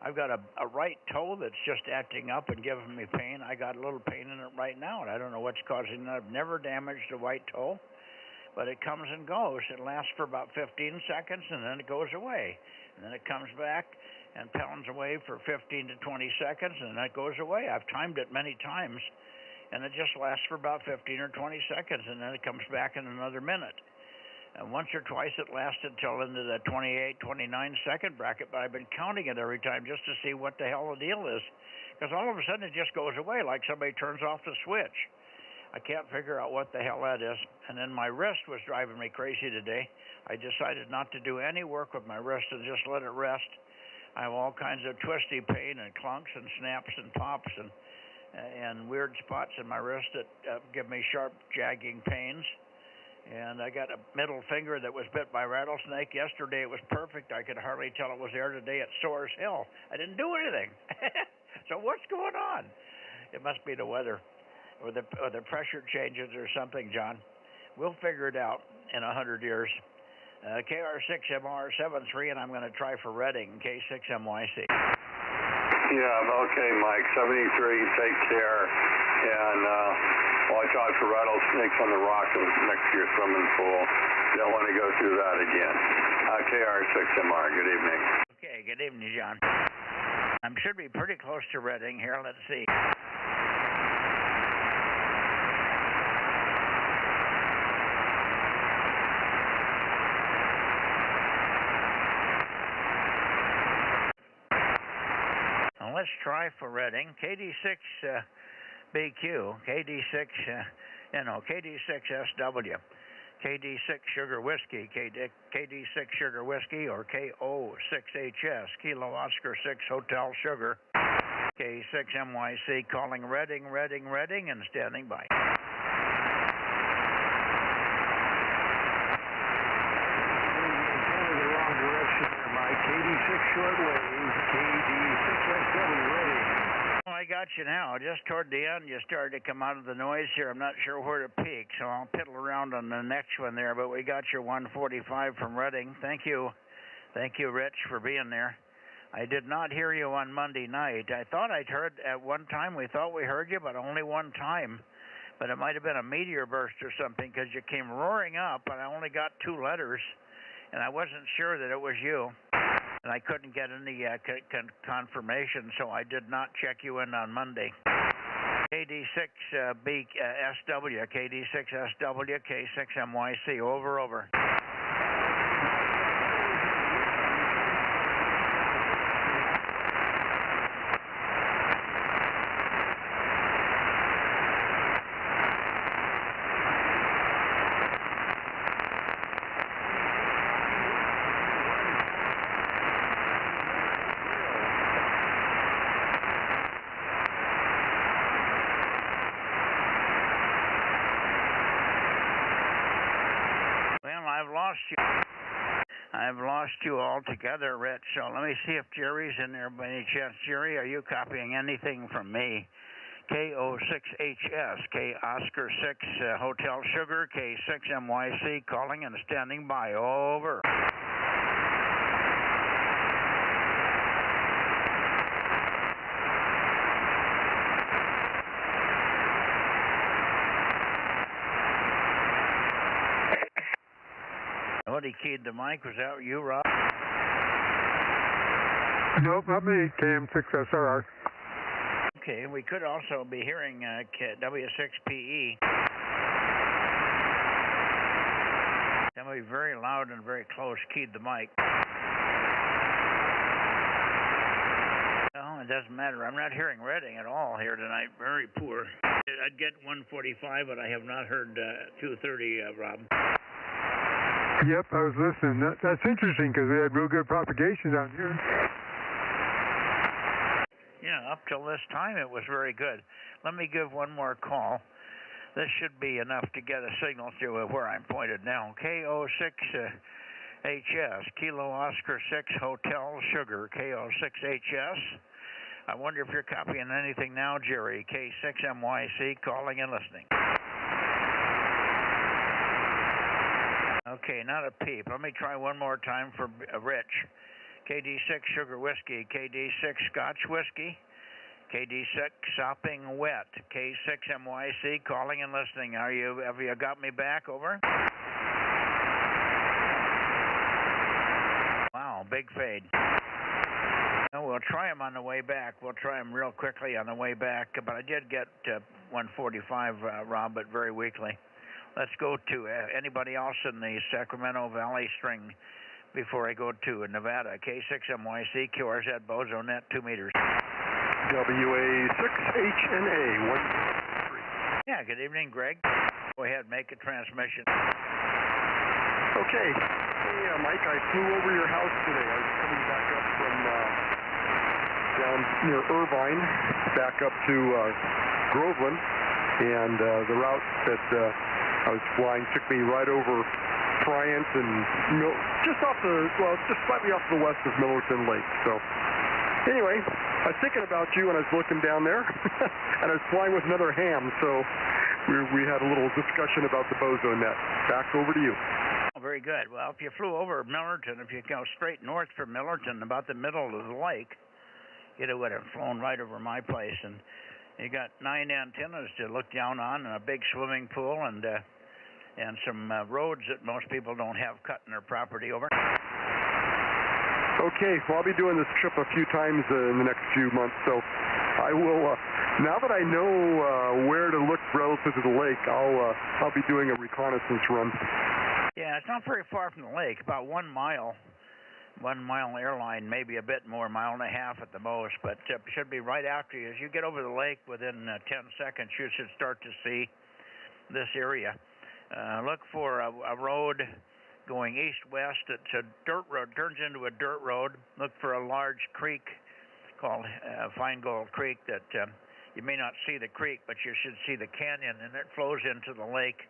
a right toe that's just acting up and giving me pain. I got a little pain in it right now, and I don't know what's causing that. I've never damaged a right toe, but it comes and goes. It lasts for about 15 seconds, and then it goes away. And then it comes back and pounds away for 15 to 20 seconds, and then it goes away. I've timed it many times, and it just lasts for about 15 or 20 seconds, and then it comes back in another minute. And once or twice it lasted till into the 28, 29-second bracket, but I've been counting it every time just to see what the hell the deal is. Because all of a sudden it just goes away like somebody turns off the switch. I can't figure out what the hell that is. And then my wrist was driving me crazy today. I decided not to do any work with my wrist and just let it rest. I have all kinds of twisty pain and clunks and snaps and pops and weird spots in my wrist that give me sharp, jagging pains. And I got a middle finger that was bit by a rattlesnake. Yesterday it was perfect. I could hardly tell it was there. Today it's sore as hell. I didn't do anything. So what's going on? It must be the weather or the pressure changes or something, John. We'll figure it out in 100 years. KR6MR73, and I'm going to try for Reading, K6MYC. Yeah, okay, Mike. 73, take care. And watch out for rattlesnakes on the rock next to your swimming pool. You don't want to go through that again. KR6MR, good evening. Okay, good evening, John. I should be pretty close to Reading here. Let's see. Well, let's try for Reading. KD6 BQ, KD6, KD6SW, KD6 Sugar Whiskey, KD6 Sugar Whiskey, or KO6HS, Kilo Oscar 6 Hotel Sugar, K6MYC, calling Reading, and standing by. The wrong direction there, Mike. KD6 shortwave, KD6SW Reading. I got you now. Just toward the end, you started to come out of the noise here. I'm not sure where to peak, so I'll piddle around on the next one there, but we got your 145 from Reading. Thank you. Thank you, Rich, for being there. I did not hear you on Monday night. I thought I'd heard at one time. We thought we heard you, but only one time. But it might have been a meteor burst or something because you came roaring up, and I only got 2 letters, and I wasn't sure that it was you. And I couldn't get any confirmation, so I did not check you in on Monday. KD6SW, KD6SW, K6MYC, over. I've lost you altogether, Rich, so let me see if Jerry's in there by any chance. Jerry, are you copying anything from me? KO6HS, K Oscar 6 Hotel Sugar, K6MYC, calling and standing by. Over. Somebody keyed the mic. Was that you, Rob? Nope, not me. KM6SRR. Okay, we could also be hearing W6PE. Somebody very loud and very close keyed the mic. Well, it doesn't matter. I'm not hearing Reading at all here tonight. Very poor. I'd get 145, but I have not heard 230, Rob. Yep, I was listening. That's interesting because we had real good propagation down here. Yeah, up till this time it was very good. Let me give one more call. This should be enough to get a signal to where I'm pointed now. KO6HS, Kilo Oscar 6 Hotel Sugar, KO6HS. I wonder if you're copying anything now, Jerry. K6MYC, calling and listening. Okay, not a peep. Let me try one more time for Rich. KD6 Sugar Whiskey, KD6 Scotch Whiskey, KD6 Sopping Wet, K6MYC, calling and listening. Have you got me back? Over. Wow, big fade. No, we'll try them on the way back. We'll try them real quickly on the way back. But I did get 145, Rob, but very weakly. Let's go to anybody else in the Sacramento Valley string before I go to Nevada. K6MYC, QRZ, Bozo Net, 2 meters. WA6HNA, 1. Yeah, good evening, Greg. Go ahead, make a transmission. Okay. Hey, Mike, I flew over your house today. I was coming back up from down near Irvine, back up to Groveland, and the route that I was flying took me right over Bryant and just slightly off to the west of Millerton Lake. So anyway, I was thinking about you when I was looking down there, and I was flying with another ham, so we had a little discussion about the Bozo Net. Back over to you. Oh, very good. Well, if you flew over Millerton, if you go straight north from Millerton, about the middle of the lake, you would have flown right over my place, and you got 9 antennas to look down on, and a big swimming pool, and some roads that most people don't have cutting their property over. Okay, well, I'll be doing this trip a few times in the next few months, so I will, now that I know where to look relative to the lake, I'll be doing a reconnaissance run. Yeah, it's not very far from the lake, about 1 mile. 1 mile airline, maybe a bit more, 1.5 miles at the most, but should be right after you. As you get over the lake, within 10 seconds, you should start to see this area. Look for a road going east-west. It's a dirt road, turns into a dirt road. Look for a large creek called Feingold Creek that you may not see the creek, but you should see the canyon, and it flows into the lake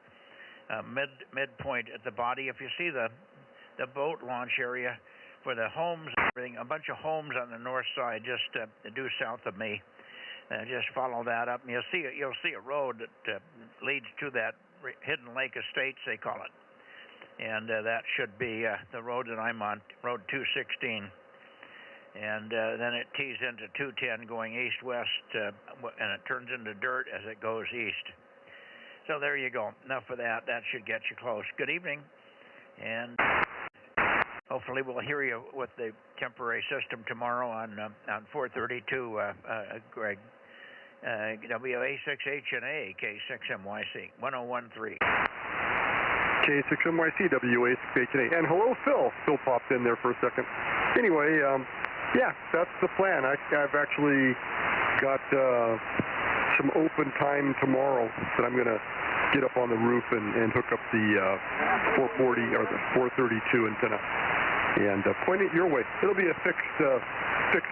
midpoint at the body. If you see the boat launch area for the homes and everything, a bunch of homes on the north side, just due south of me. Just follow that up, and you'll see a road that leads to that Hidden Lake Estates, they call it. And that should be the road that I'm on, Road 216. And then it tees into 210 going east-west, and it turns into dirt as it goes east. So there you go. Enough of that. That should get you close. Good evening. And hopefully we'll hear you with the temporary system tomorrow on 432, Greg. WA6HNA, K6MYC, 1013. K6MYC, WA6HNA. And hello, Phil. Phil popped in there for a second. Anyway, yeah, that's the plan. I've actually got some open time tomorrow that I'm going to get up on the roof and hook up the 440 or the 432 antenna and point it your way. It'll be a fixed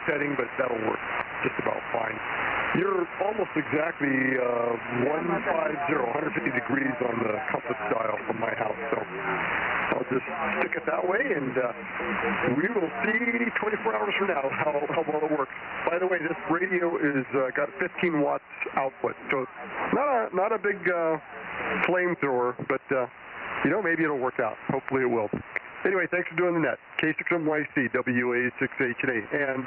setting, but that'll work just about fine. You're almost exactly 150 degrees on the compass dial from my house, so I'll just stick it that way, and we will see 24 hours from now how well it works. By the way, this radio is got 15 watts output, so not a big flamethrower, but maybe it'll work out. Hopefully it will. Anyway, thanks for doing the net. K6MYC, WA6HNA. And,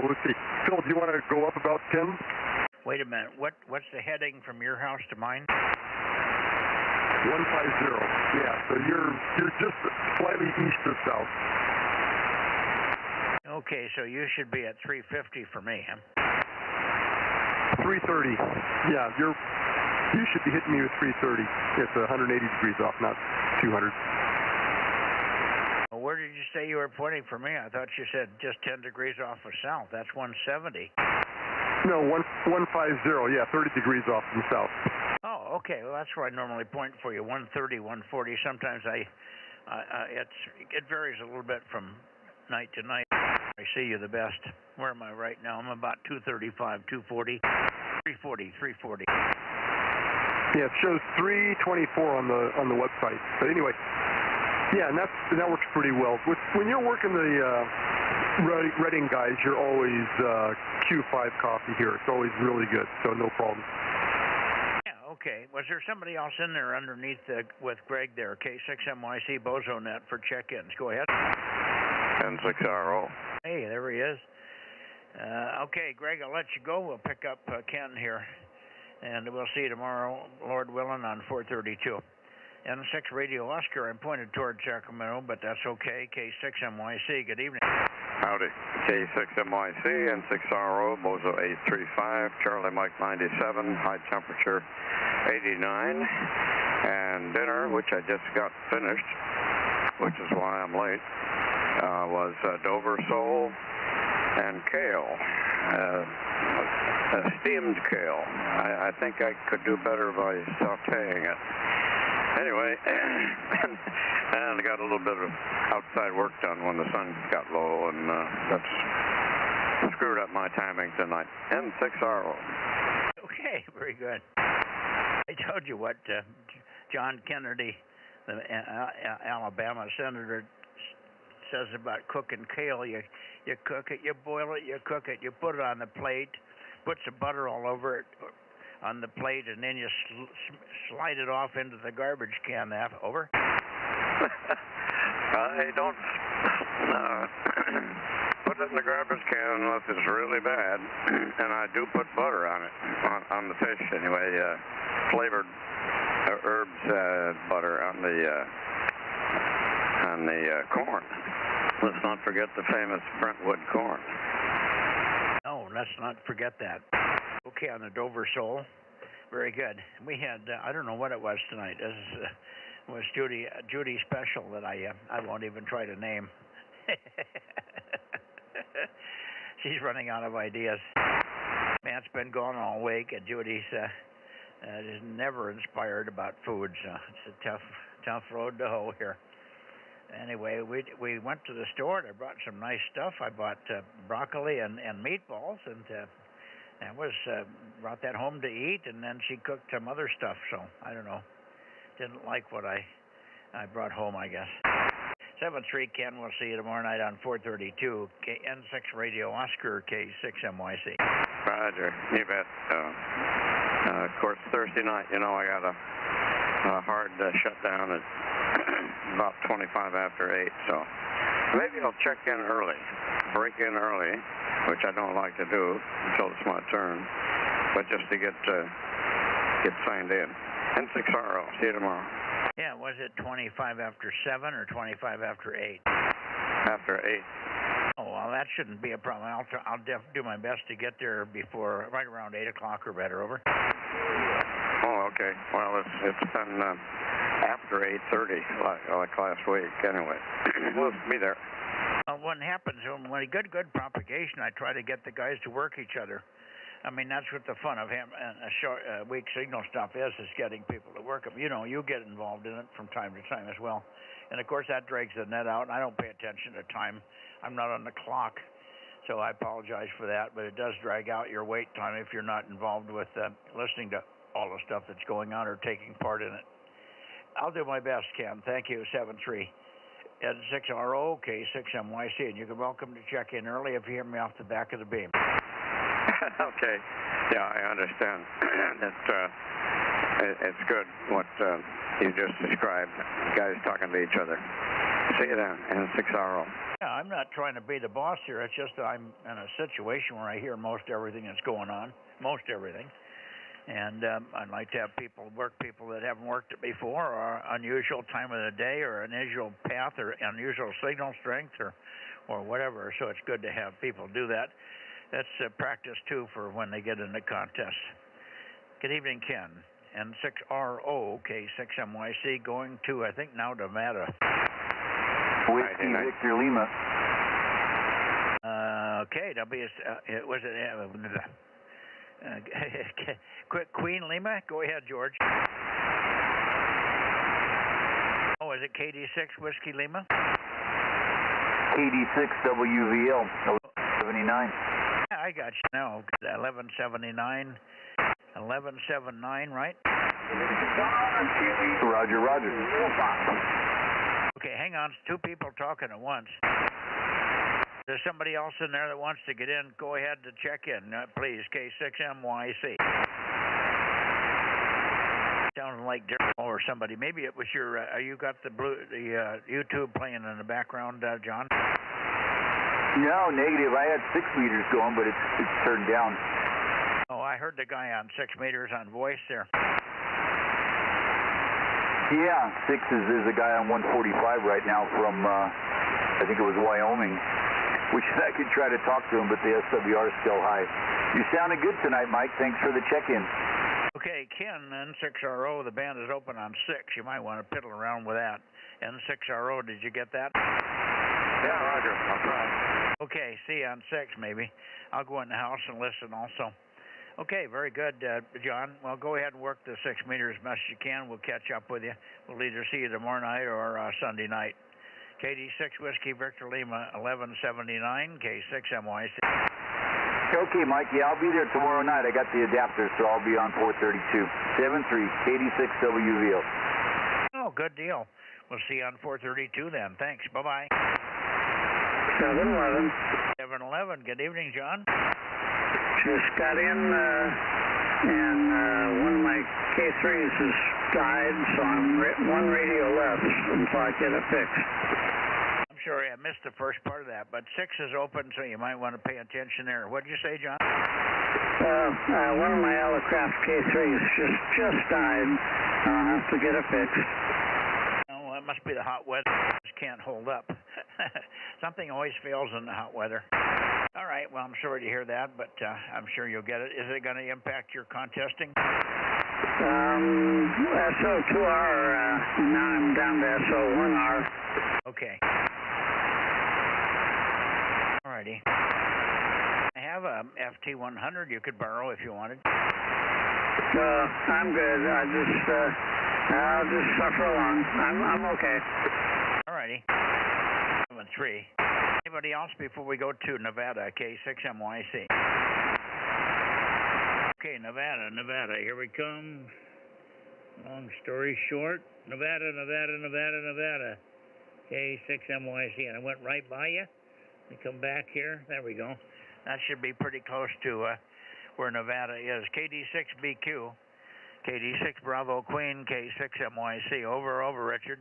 let's see. Phil, do you want to go up about 10? Wait a minute. What's the heading from your house to mine? 150. Yeah, so you're just slightly east of south. Okay, so you should be at 350 for me, huh? 330. Yeah, you should be hitting me with 330. It's 180 degrees off, not 200. Well, where did you say you were pointing for me? I thought you said just 10 degrees off of south. That's 170. No, 150. Yeah, 30 degrees off from south. Oh, okay. Well, that's where I normally point for you. 130, 140. Sometimes it varies a little bit from night to night. I see you the best. Where am I right now? I'm about 235, 240, 340. Yeah, it shows 324 on the website. But anyway, yeah, and that works pretty well. When you're working the Reading guys, you're always Q5 coffee here. It's always really good, so no problem. Yeah, okay. Was there somebody else in there underneath with Greg there? K6MYC Bozo Net for check-ins. Go ahead. N6RO. Hey, there he is. Okay, Greg, I'll let you go. We'll pick up Ken here, and we'll see you tomorrow, Lord willing, on 432. N6 Radio Oscar, I'm pointed toward Sacramento, but that's okay. K6MYC, good evening. Howdy. K6MYC, N6RO, Bozo 835, Charlie Mike 97, high temperature 89, and dinner, which I just got finished, which is why I'm late, was Dover sole and kale, steamed kale. I think I could do better by sauteing it. Anyway, and I got a little bit of outside work done when the sun got low, and that's screwed up my timing tonight. N6RO. Okay, very good. I told you what John Kennedy, the Alabama senator, says about cooking kale. You cook it, you boil it, you cook it, you put it on the plate, put some butter all over it on the plate, and then you slide it off into the garbage can. Over. I don't put it in the garbage can unless it's really bad, and I do put butter on it, on the fish anyway, flavored herbs butter on the corn. Let's not forget the famous Brentwood corn. No, let's not forget that. Okay, on the Dover sole. Very good. We had, I don't know what it was tonight. This was Judy Special that I won't even try to name. She's running out of ideas. Matt's been gone all week, and Judy's is never inspired about food, so it's a tough road to hoe here. Anyway, we went to the store and I brought some nice stuff. I bought broccoli and meatballs, and brought that home to eat, and then she cooked some other stuff, so I don't know. Didn't like what I brought home, I guess. 7-3, Ken, we'll see you tomorrow night on 432, N6 Radio Oscar, K6MYC. Roger, you bet. Of course, Thursday night, I got a hard shutdown at about 25 after 8, so maybe I'll check in early, break in early, which I don't like to do until it's my turn, but just to get signed in. N6RO, see you tomorrow. Yeah, was it 25 after 7 or 25 after 8? After 8. Oh, well, that shouldn't be a problem. I'll do my best to get there before, right around 8 o'clock or better, over. Oh, okay. Well, it's been after 8:30, like last week, anyway. We'll be there. What happens when we get good propagation, I try to get the guys to work each other. I mean, that's what the fun of a weak signal stuff is getting people to work them. You get involved in it from time to time as well. And, of course, that drags the net out, and I don't pay attention to time. I'm not on the clock, so I apologize for that, but it does drag out your wait time if you're not involved with listening to all the stuff that's going on or taking part in it. I'll do my best, Ken. Thank you, 7-3. N6RO, K6MYC, and you're welcome to check in early if you hear me off the back of the beam. Okay. Yeah, I understand. It's good what you just described, guys talking to each other. See you then, N6RO. Yeah, I'm not trying to be the boss here. It's just that I'm in a situation where I hear most everything that's going on, most everything. And I'd like to have people that haven't worked it before, or unusual time of the day, or unusual path, or unusual signal strength, or whatever. So it's good to have people do that. That's practice, too, for when they get into contests. Good evening, Ken. N6RO, K6MYC, going to, I think, now Nevada. Whiskey Victor Lima. Okay, was it Queen Lima? Go ahead, George. Oh, is it KD6 Whiskey Lima? KD6 WVL 79. Yeah, I got you now. 1179. 1179, right? Roger, roger. Okay, hang on. 2 people talking at once. There's somebody else in there that wants to get in. Go ahead to check in, please. K6MYC. Sounds like Daryl or somebody. Maybe it was your. You got the YouTube playing in the background, John? No, negative. I had 6 meters going, but it's turned down. Oh, I heard the guy on 6 meters on voice there. Yeah, 6 is a guy on 145 right now from, I think it was Wyoming. Wish I could try to talk to him, but the SWR is still high. You sounded good tonight, Mike. Thanks for the check-in. Okay, Ken, N6RO, the band is open on 6. You might want to piddle around with that. N6RO, did you get that? Yeah, roger. I'll try. Okay, see you on 6 maybe. I'll go in the house and listen also. Okay, very good, John. Well, go ahead and work the 6 meters as best you can. We'll catch up with you. We'll either see you tomorrow night or Sunday night. KD6 Whiskey Victor Lima 1179, K6MYC. Okay, Mike. Yeah, I'll be there tomorrow night. I got the adapter, so I'll be on 432. 73, KD6 WVL. Oh, good deal. We'll see you on 432 then. Thanks. Bye-bye. 711. 711. Good evening, John. Just got in, and one of my K3s has died, so I'm one radio left until I get it fixed. I'm sorry I missed the first part of that, but 6 is open, so you might want to pay attention there. What did you say, John? One of my Alacraft K3s just died. I'll have to get it fixed. Oh, that must be the hot weather. Just can't hold up. Something always fails in the hot weather. All right, well, I'm sorry to hear that, but I'm sure you'll get it. Is it going to impact your contesting? SO2R, now I'm down to SO1R. Okay. All righty. I have a FT100 you could borrow if you wanted. I'm good. I'll just suffer along. I'm okay. All righty. 7-3. Anybody else before we go to Nevada, K6MYC? Okay, Nevada, here we come. Long story short, Nevada. K6MYC, and I went right by you. You come back here. There we go. That should be pretty close to where Nevada is. KD6BQ, KD6 Bravo Queen, K6MYC. Over, Richard.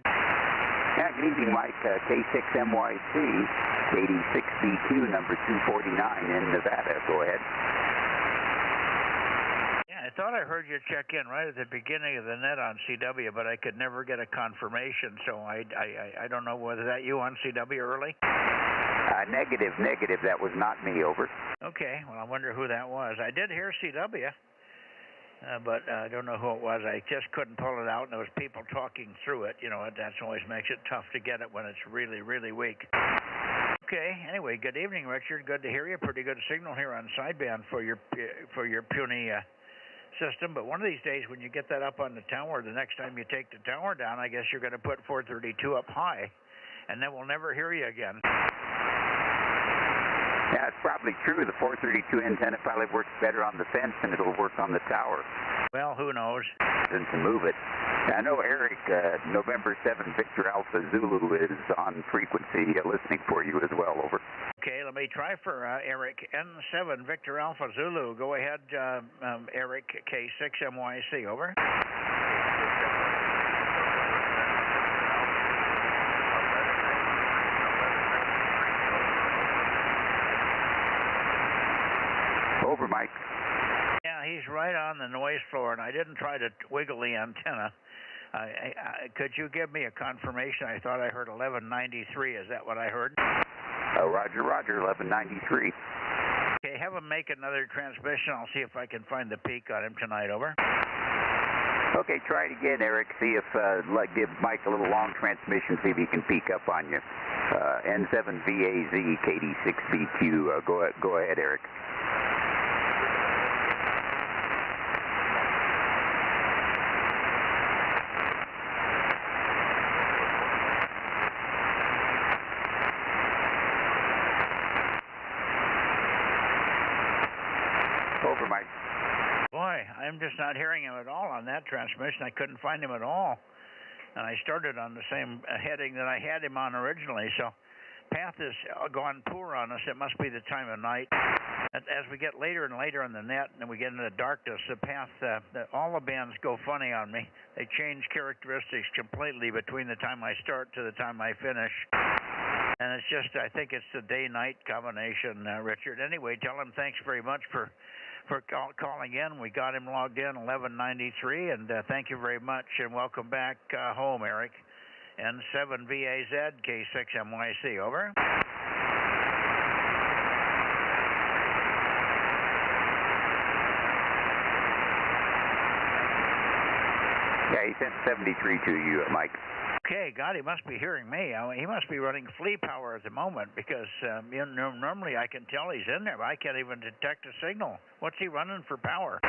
Yeah, good evening, Mike. K6MYC, KD6BQ, number 249 in Nevada. Go ahead. Yeah, I thought I heard you check in right at the beginning of the net on CW, but I could never get a confirmation, so I don't know whether that you on CW early? Negative. That was not me, over. Okay, well, I wonder who that was. I did hear CW. But I don't know who it was. I just couldn't pull it out, and there was people talking through it. You know, that always makes it tough to get it when it's really, really weak. Okay, anyway, good evening, Richard. Good to hear you. Pretty good signal here on sideband for your puny system. But one of these days when you get that up on the tower, the next time you take the tower down, I guess you're going to put 432 up high, and then we'll never hear you again. Yeah, it's probably true. The 432 antenna probably works better on the fence than it'll work on the tower. Well, who knows? Than to move it. I know Eric, November 7 Victor Alpha Zulu is on frequency listening for you as well, over. Okay, let me try for Eric, N7 Victor Alpha Zulu. Go ahead, Eric, K6MYC, over. Over, Mike. Yeah, he's right on the noise floor, and I didn't try to wiggle the antenna. Could you give me a confirmation? I thought I heard 1193. Is that what I heard? Roger, 1193. Okay, have him make another transmission. I'll see if I can find the peak on him tonight. Over. Okay, try it again, Eric. See if, give Mike a little long transmission, see if he can peak up on you. N7VAZ, KD6BQ. Go ahead, Eric. Over, Mike. Boy, I'm just not hearing him at all on that transmission. I couldn't find him at all. And I started on the same heading that I had him on originally. So path has gone poor on us. It must be the time of night. As we get later and later on the net and we get into the darkness, the path, all the bands go funny on me. They change characteristics completely between the time I start to the time I finish. And it's just, I think it's the day-night combination, Richard. Anyway, tell him thanks very much for calling in. We got him logged in 1193, and thank you very much, and welcome back home, Eric. N7VAZ, K6MYC, over. Yeah, he sent 73 to you, Mike. Okay, God, he must be hearing me. He must be running flea power at the moment because normally I can tell he's in there, but I can't even detect a signal. What's he running for power?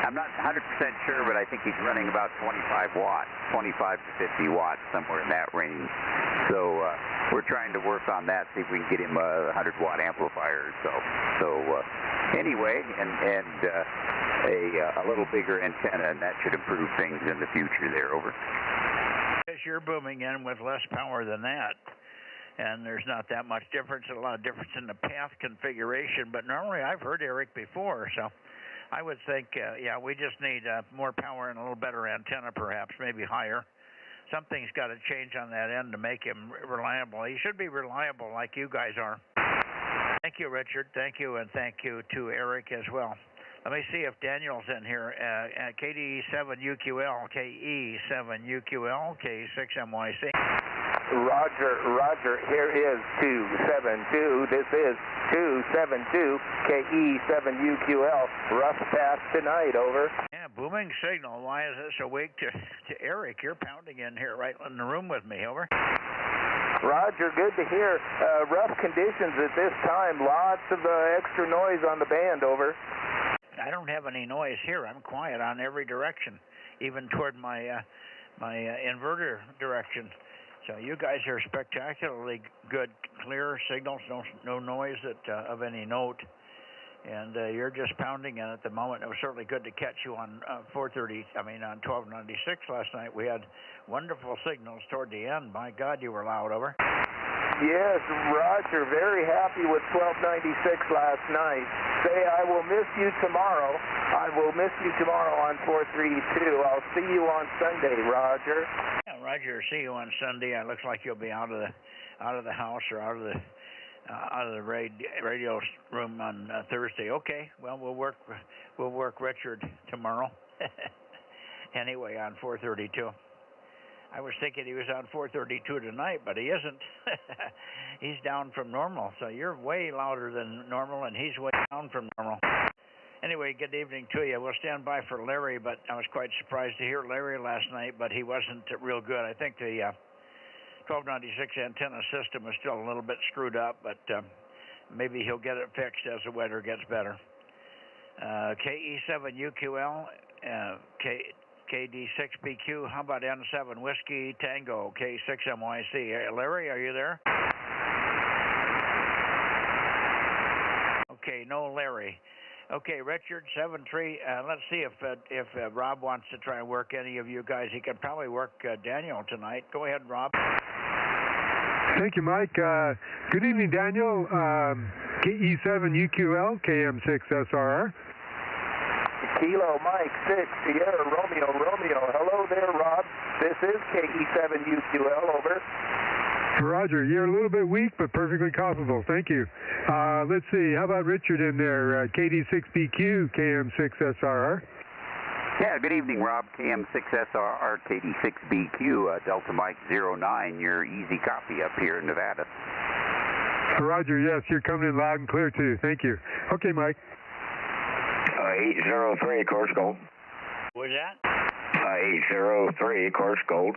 I'm not 100% sure, but I think he's running about 25 watts, 25 to 50 watts, somewhere in that range. So we're trying to work on that, see if we can get him a 100-watt amplifier. So anyway, and a little bigger antenna, and that should improve things in the future there. Over. Because you're booming in with less power than that, and there's not that much difference, a lot of difference in the path configuration, but normally I've heard Eric before, so I would think, yeah, we just need more power and a little better antenna perhaps, maybe higher. Something's got to change on that end to make him reliable. He should be reliable like you guys are. Thank you, Richard. Thank you, and thank you to Eric as well. Let me see if Daniel's in here. KD7UQL, KE7UQL, K6MYC. Roger. Here is 272. This is 272, KE7UQL. Rough path tonight, over. Yeah, booming signal. Why is it so weak to Eric? You're pounding in here right in the room with me, over. Roger, good to hear. Rough conditions at this time. Lots of extra noise on the band, over. I don't have any noise here. I'm quiet on every direction, even toward my inverter direction. So you guys are spectacularly good, clear signals, no noise of any note. And you're just pounding in at the moment. It was certainly good to catch you on on 1296 last night. We had wonderful signals toward the end. My God, you were loud, over. Yes, Roger, very happy with 1296 last night. Say, I will miss you tomorrow. I will miss you tomorrow on 432. I'll see you on Sunday, Roger. Yeah, Roger, see you on Sunday. It looks like you'll be out of the house or out of the radio room on Thursday. Okay, well we'll work Richard tomorrow. Anyway, on 432. I was thinking he was on 432 tonight, but he isn't. He's down from normal, so you're way louder than normal, and he's way down from normal. Anyway, good evening to you. We'll stand by for Larry, but I was quite surprised to hear Larry last night, but he wasn't real good. I think the 1296 antenna system is still a little bit screwed up, but maybe he'll get it fixed as the weather gets better. KE7UQL, KD6BQ, how about N7 Whiskey Tango, K6MYC? Larry, are you there? Okay, no Larry. Okay, Richard, 73. Let's see if Rob wants to try and work any of you guys. He can probably work Daniel tonight. Go ahead, Rob. Thank you, Mike. Good evening, Daniel. KE7UQL, KM6SRR. Kilo Mike 6 Sierra Romeo. Hello there, Rob. This is KE7UQL, over. Roger, you're a little bit weak, but perfectly comparable. Thank you. Let's see, how about Richard in there? KD6BQ, KM6SRR. Yeah, good evening, Rob. KM6SRR, KD6BQ, Delta Mike 09, your easy copy up here in Nevada. Roger, yes, you're coming in loud and clear, too. Thank you. Okay, Mike. 803, course gold. What's that? 803, course gold.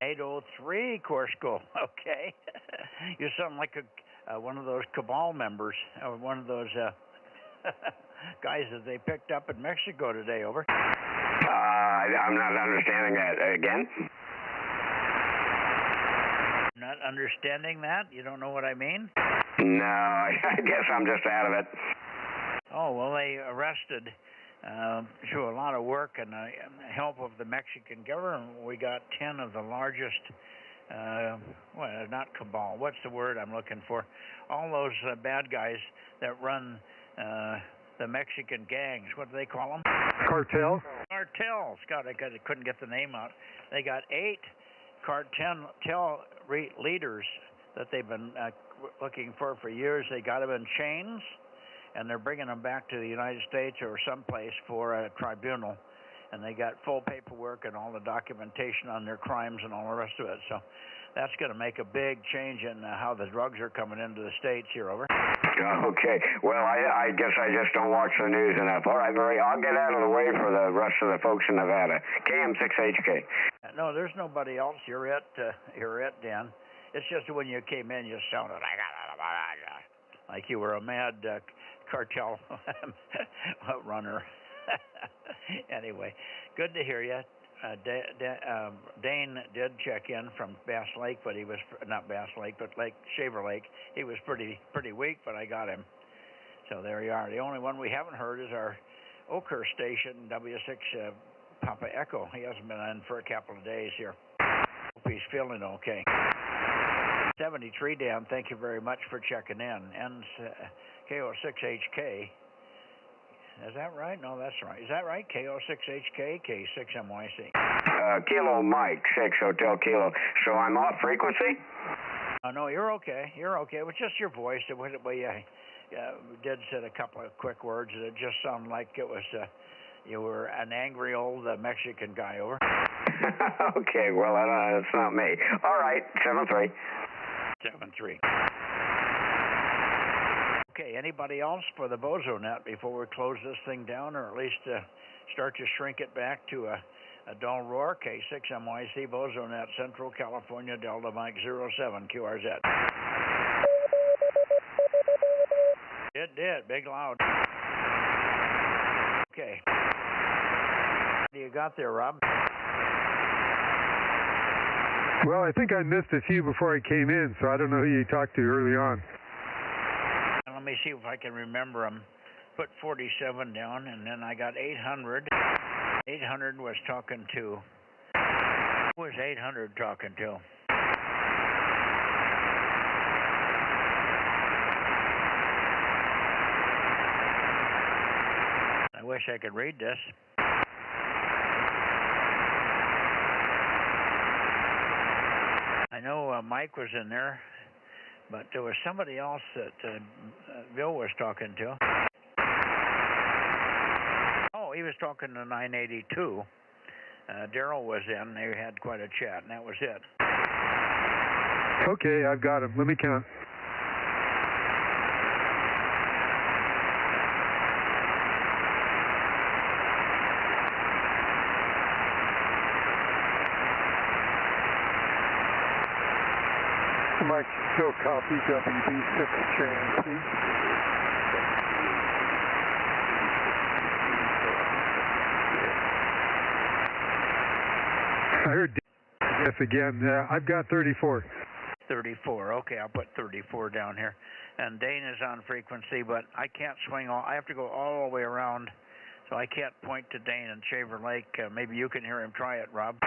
803, course gold. Okay. You sound like one of those cabal members, or one of those guys that they picked up in Mexico today, over. I'm not understanding that. Again? Not understanding that? You don't know what I mean? No, I guess I'm just out of it. Oh, well, they arrested, through a lot of work and help of the Mexican government, we got 10 of the largest, well, not cabal, what's the word I'm looking for? All those bad guys that run the Mexican gangs, what do they call them? Cartel? Cartels. God, I couldn't get the name out. They got 8 cartel leaders that they've been looking for years. They got them in chains, and they're bringing them back to the United States or someplace for a tribunal. And they got full paperwork and all the documentation on their crimes and all the rest of it. So that's going to make a big change in how the drugs are coming into the States here, over. Okay. Well, I guess I just don't watch the news enough. All right, Murray, I'll get out of the way for the rest of the folks in Nevada. KM6HK. No, there's nobody else. You're it, Dan. It's just when you came in, you sounded like you were a mad cartel runner. Anyway, good to hear you. Dane did check in from Bass Lake, but he was not Bass Lake, but Shaver Lake. He was pretty weak, but I got him. So there you are. The only one we haven't heard is our Oakhurst station, W6 Papa Echo. He hasn't been in for a couple of days here. Hope he's feeling okay. 73, Dan, thank you very much for checking in. And KO6HK. Is that right? No, that's right. Is that right? KO6HK, K6MYC. Kilo Mike, 6 Hotel Kilo. So I'm off frequency? No, you're okay. You're okay. It was just your voice. We did say a couple of quick words, and it just sounded like it was you were an angry old Mexican guy, over. Okay, well, that's not me. All right, 73. 73. Okay, anybody else for the Bozo Net before we close this thing down, or at least start to shrink it back to a dull roar? K6MYC, Bozo Net, Central California, Delta Mike 07, QRZ. It did, big loud. Okay. What do you got there, Rob? Well, I think I missed a few before I came in, so I don't know who you talked to early on. Let me see if I can remember them. Put 47 down, and then I got 800. 800 was talking to. Who was 800 talking to? I wish I could read this. I know Mike was in there, but there was somebody else that Bill was talking to. Oh, he was talking to 982. Daryl was in. They had quite a chat, and that was it. Okay, I've got him. Let me count. Mike, still copy WB6JNT. I heard yes again. I've got 34. 34. Okay, I'll put 34 down here. And Dane is on frequency, but I can't swing all. I have to go all the way around, so I can't point to Dane and Shaver Lake. Maybe you can hear him try it, Rob.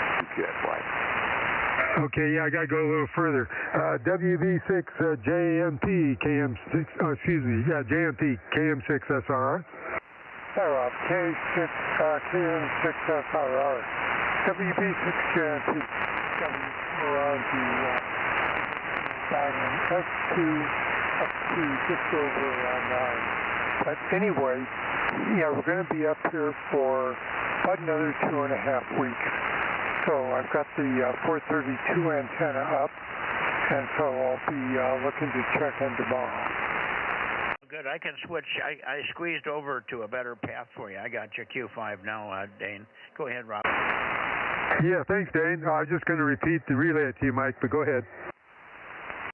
Okay, yeah, I got to go a little further. WB6 JMT KM6, JMT KM6SRR. Hi, Rob. KM6SRR. WB6 JMT. We're on to about an S2 up to just over around 9. But anyway, yeah, we're going to be up here for about another 2.5 weeks. So I've got the 432 antenna up, and so I'll be looking to check in tomorrow. Good. I can switch. I squeezed over to a better path for you. I got you Q5 now, Dane. Go ahead, Rob. Yeah, thanks, Dane. I was just going to repeat the relay to you, Mike, but go ahead.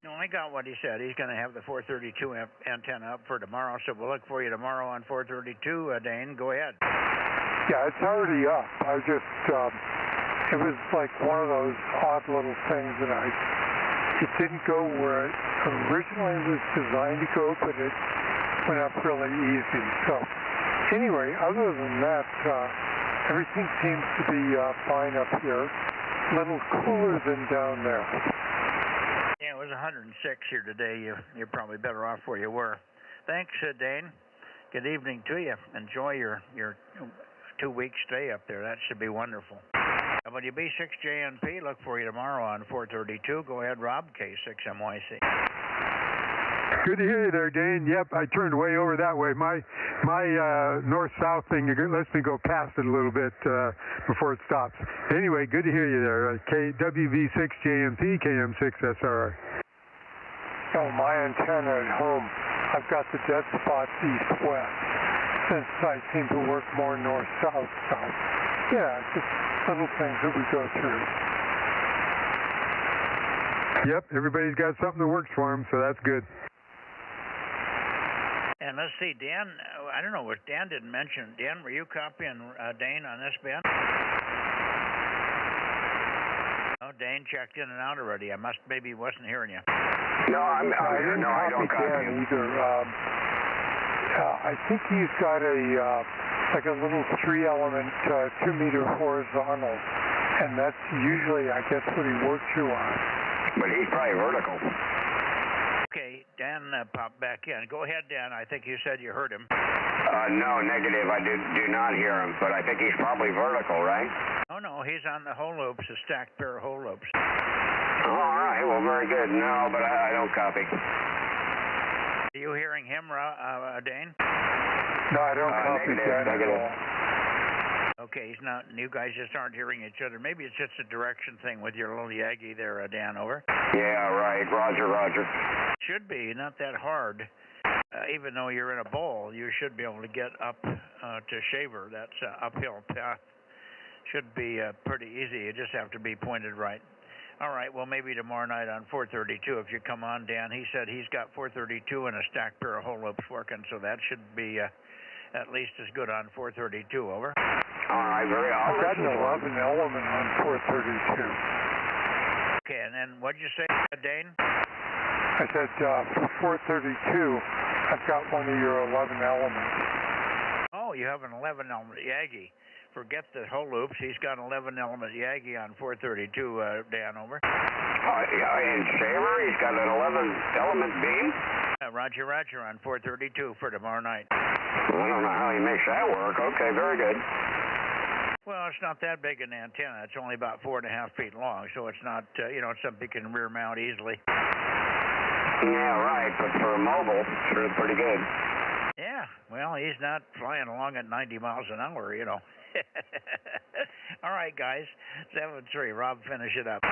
No, I got what he said. He's going to have the 432 antenna up for tomorrow, so we'll look for you tomorrow on 432, Dane. Go ahead. Yeah, it's already up. I just, it was like one of those odd little things that it didn't go where it originally was designed to go, but it went up really easy. So anyway, other than that, everything seems to be fine up here. A little cooler than down there. Yeah, it was 106 here today. You're probably better off where you were. Thanks, Dane. Good evening to you. Enjoy your 2-week stay up there. That should be wonderful. WB6JNP, look for you tomorrow on 432. Go ahead, Rob, K6MYC. Good to hear you there, Dane. Yep, I turned way over that way. My north-south thing lets me go past it a little bit before it stops. Anyway, good to hear you there. WB6JMP, KM6SRR. Oh, my antenna at home, I've got the dead spots east-west, since I seem to work more north-south. So, yeah, just little things that we go through. Yep, everybody's got something that works for them, so that's good. And let's see, Dan, I don't know what Dan didn't mention. Dan, were you copying Dane on this band? Oh, Dane checked in and out already. Maybe he wasn't hearing you. No, I'm here. No, I don't copy Dan either. I think he's got like a little 3-element 2-meter horizontal, and that's usually, I guess, what he works you on. But he's probably vertical. Okay, Dan popped back in. Go ahead, Dan. I think you said you heard him. No, negative. I do not hear him, but I think he's probably vertical, right? Oh, no, he's on the hole loops, a stacked pair of hole loops. All right, well, very good. No, but I don't copy. Are you hearing him, Dane? No, I don't copy Dan at all. Okay, he's not. You guys just aren't hearing each other. Maybe it's just a direction thing with your little Yagi there, Dan. Over. Yeah, right. Roger, Roger. Should be not that hard. Even though you're in a bowl, you should be able to get up to Shaver. That's uphill path. Should be pretty easy. You just have to be pointed right. All right, well, maybe tomorrow night on 432, if you come on, Dan. He said he's got 432 and a stacked pair of hole loops working, so that should be at least as good on 432. Over. All right, very I've got an 11 element on 432. Okay, and then what'd you say, Dane? I said for 432, I've got one of your 11 elements. Oh, you have an 11 element Yagi. Forget the hole loops. He's got an 11 element Yagi on 432, Dan. Over. In Shaver, he's got an 11 element beam. Roger, Roger on 432 for tomorrow night. I don't know how he makes that work. Okay, very good. Well, it's not that big an antenna. It's only about 4.5 feet long, so it's not, it's something you can rear mount easily. Yeah, right, but for a mobile, it's really pretty good. Yeah, well, he's not flying along at 90 miles an hour, All right, guys, 7-3. Rob, finish it up.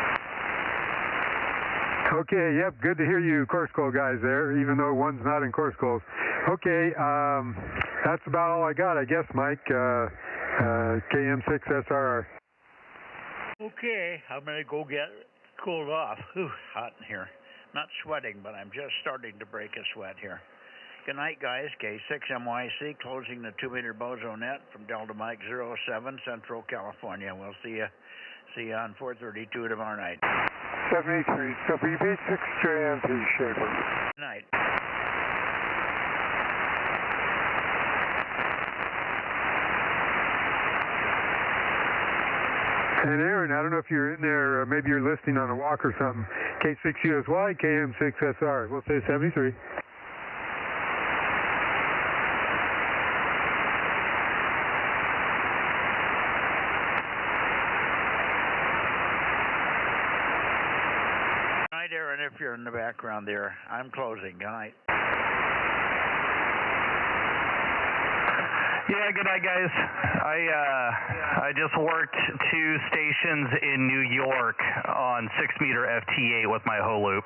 Okay, yep, good to hear you course call guys there, even though one's not in course calls. Okay, that's about all I got, I guess, Mike. KM6SRR. Okay, I'm going to go get cooled off. Whew, hot in here. Not sweating, but I'm just starting to break a sweat here. Good night, guys. K6MYC closing the 2-meter Bozo Net from Delta Mike 07, Central California. We'll see you on 432 tomorrow night. 73, WB6JMP, Shaver. Good night. And Aaron, I don't know if you're in there, maybe you're listening on a walk or something. K6USY, KM6SR. We'll say 73. Aaron, if you're in the background there. I'm closing. Good night. Yeah, good night, guys. I just worked 2 stations in New York on 6-meter FT8 with my whole loop.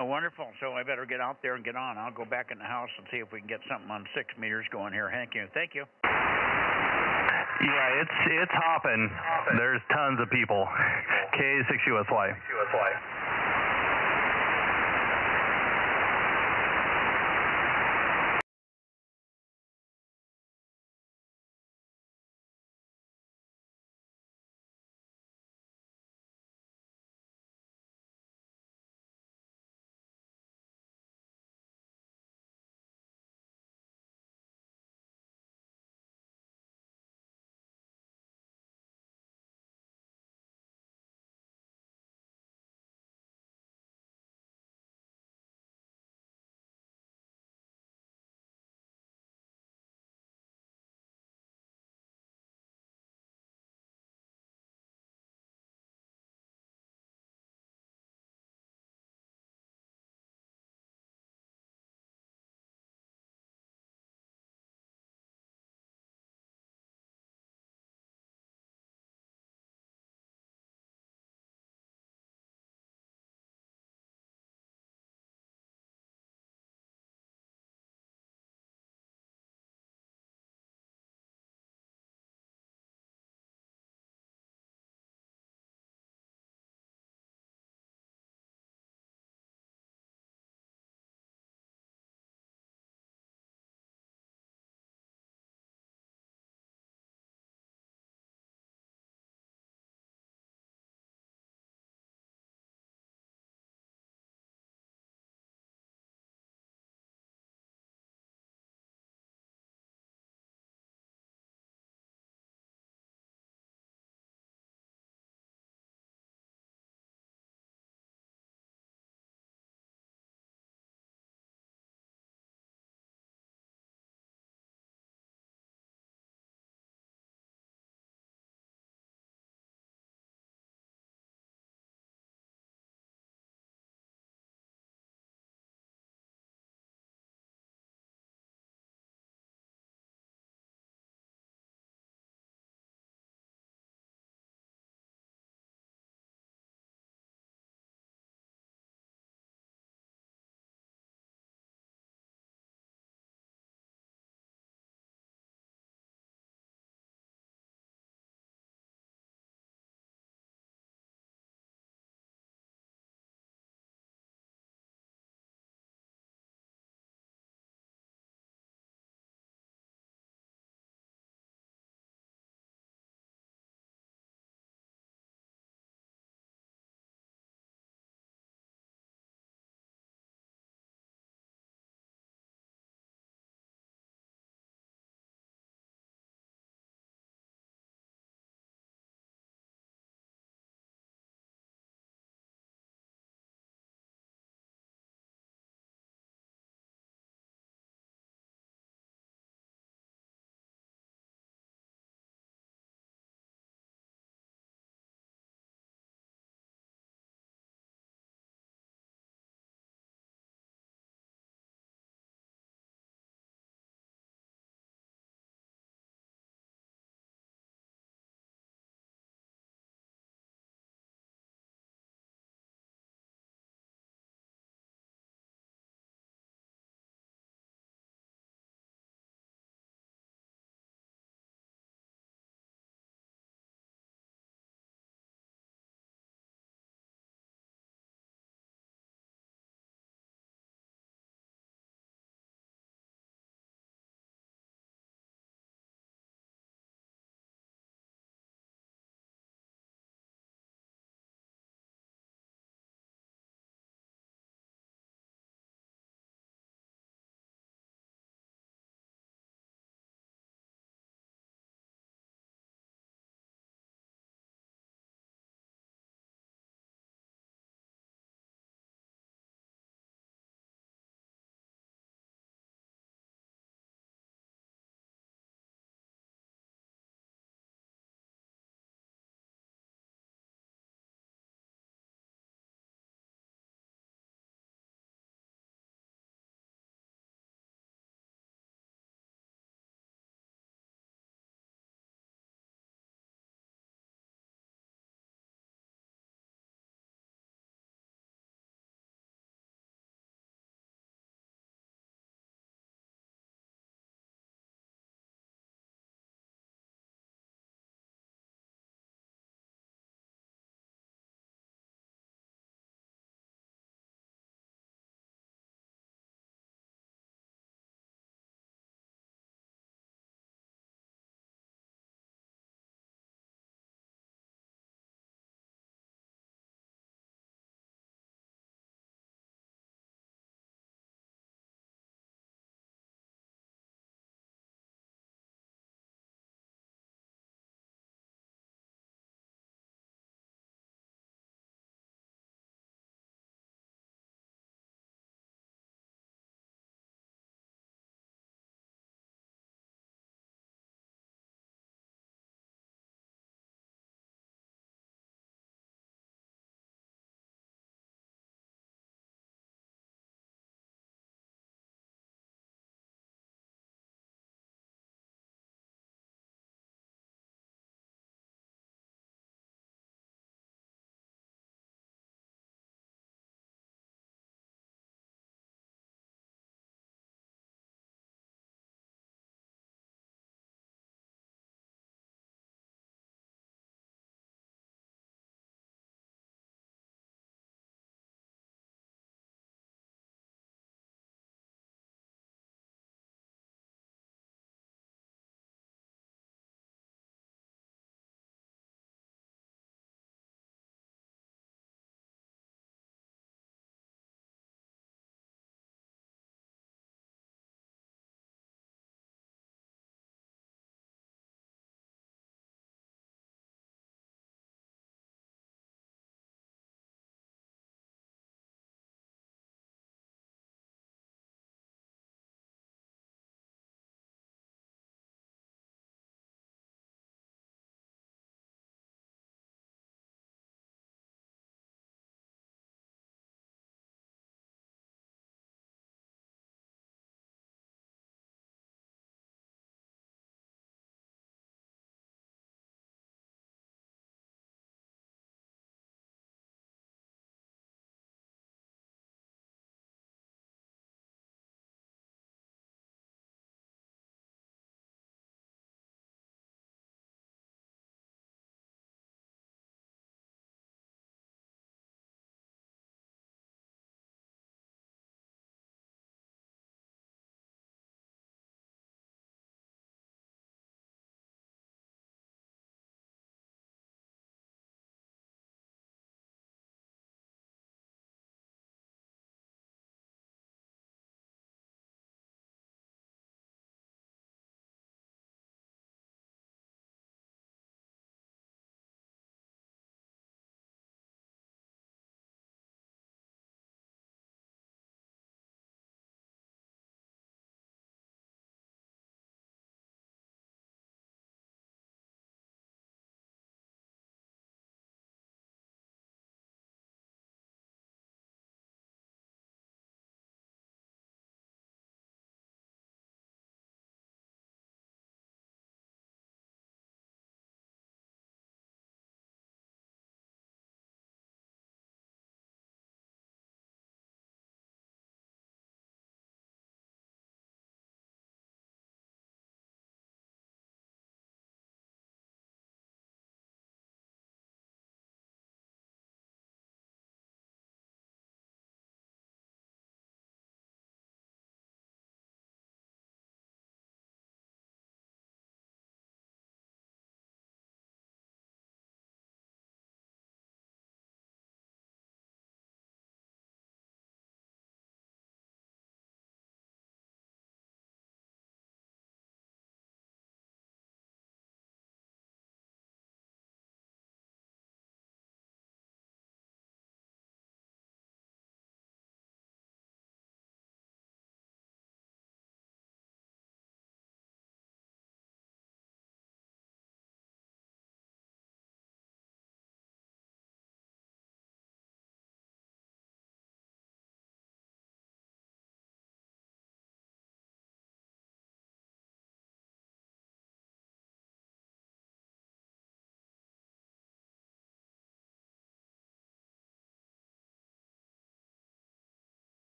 Oh, wonderful. So I better get out there and get on. I'll go back in the house and see if we can get something on 6 meters going here. Thank you. Thank you. Yeah, it's hopping. There's tons of people. K6USY.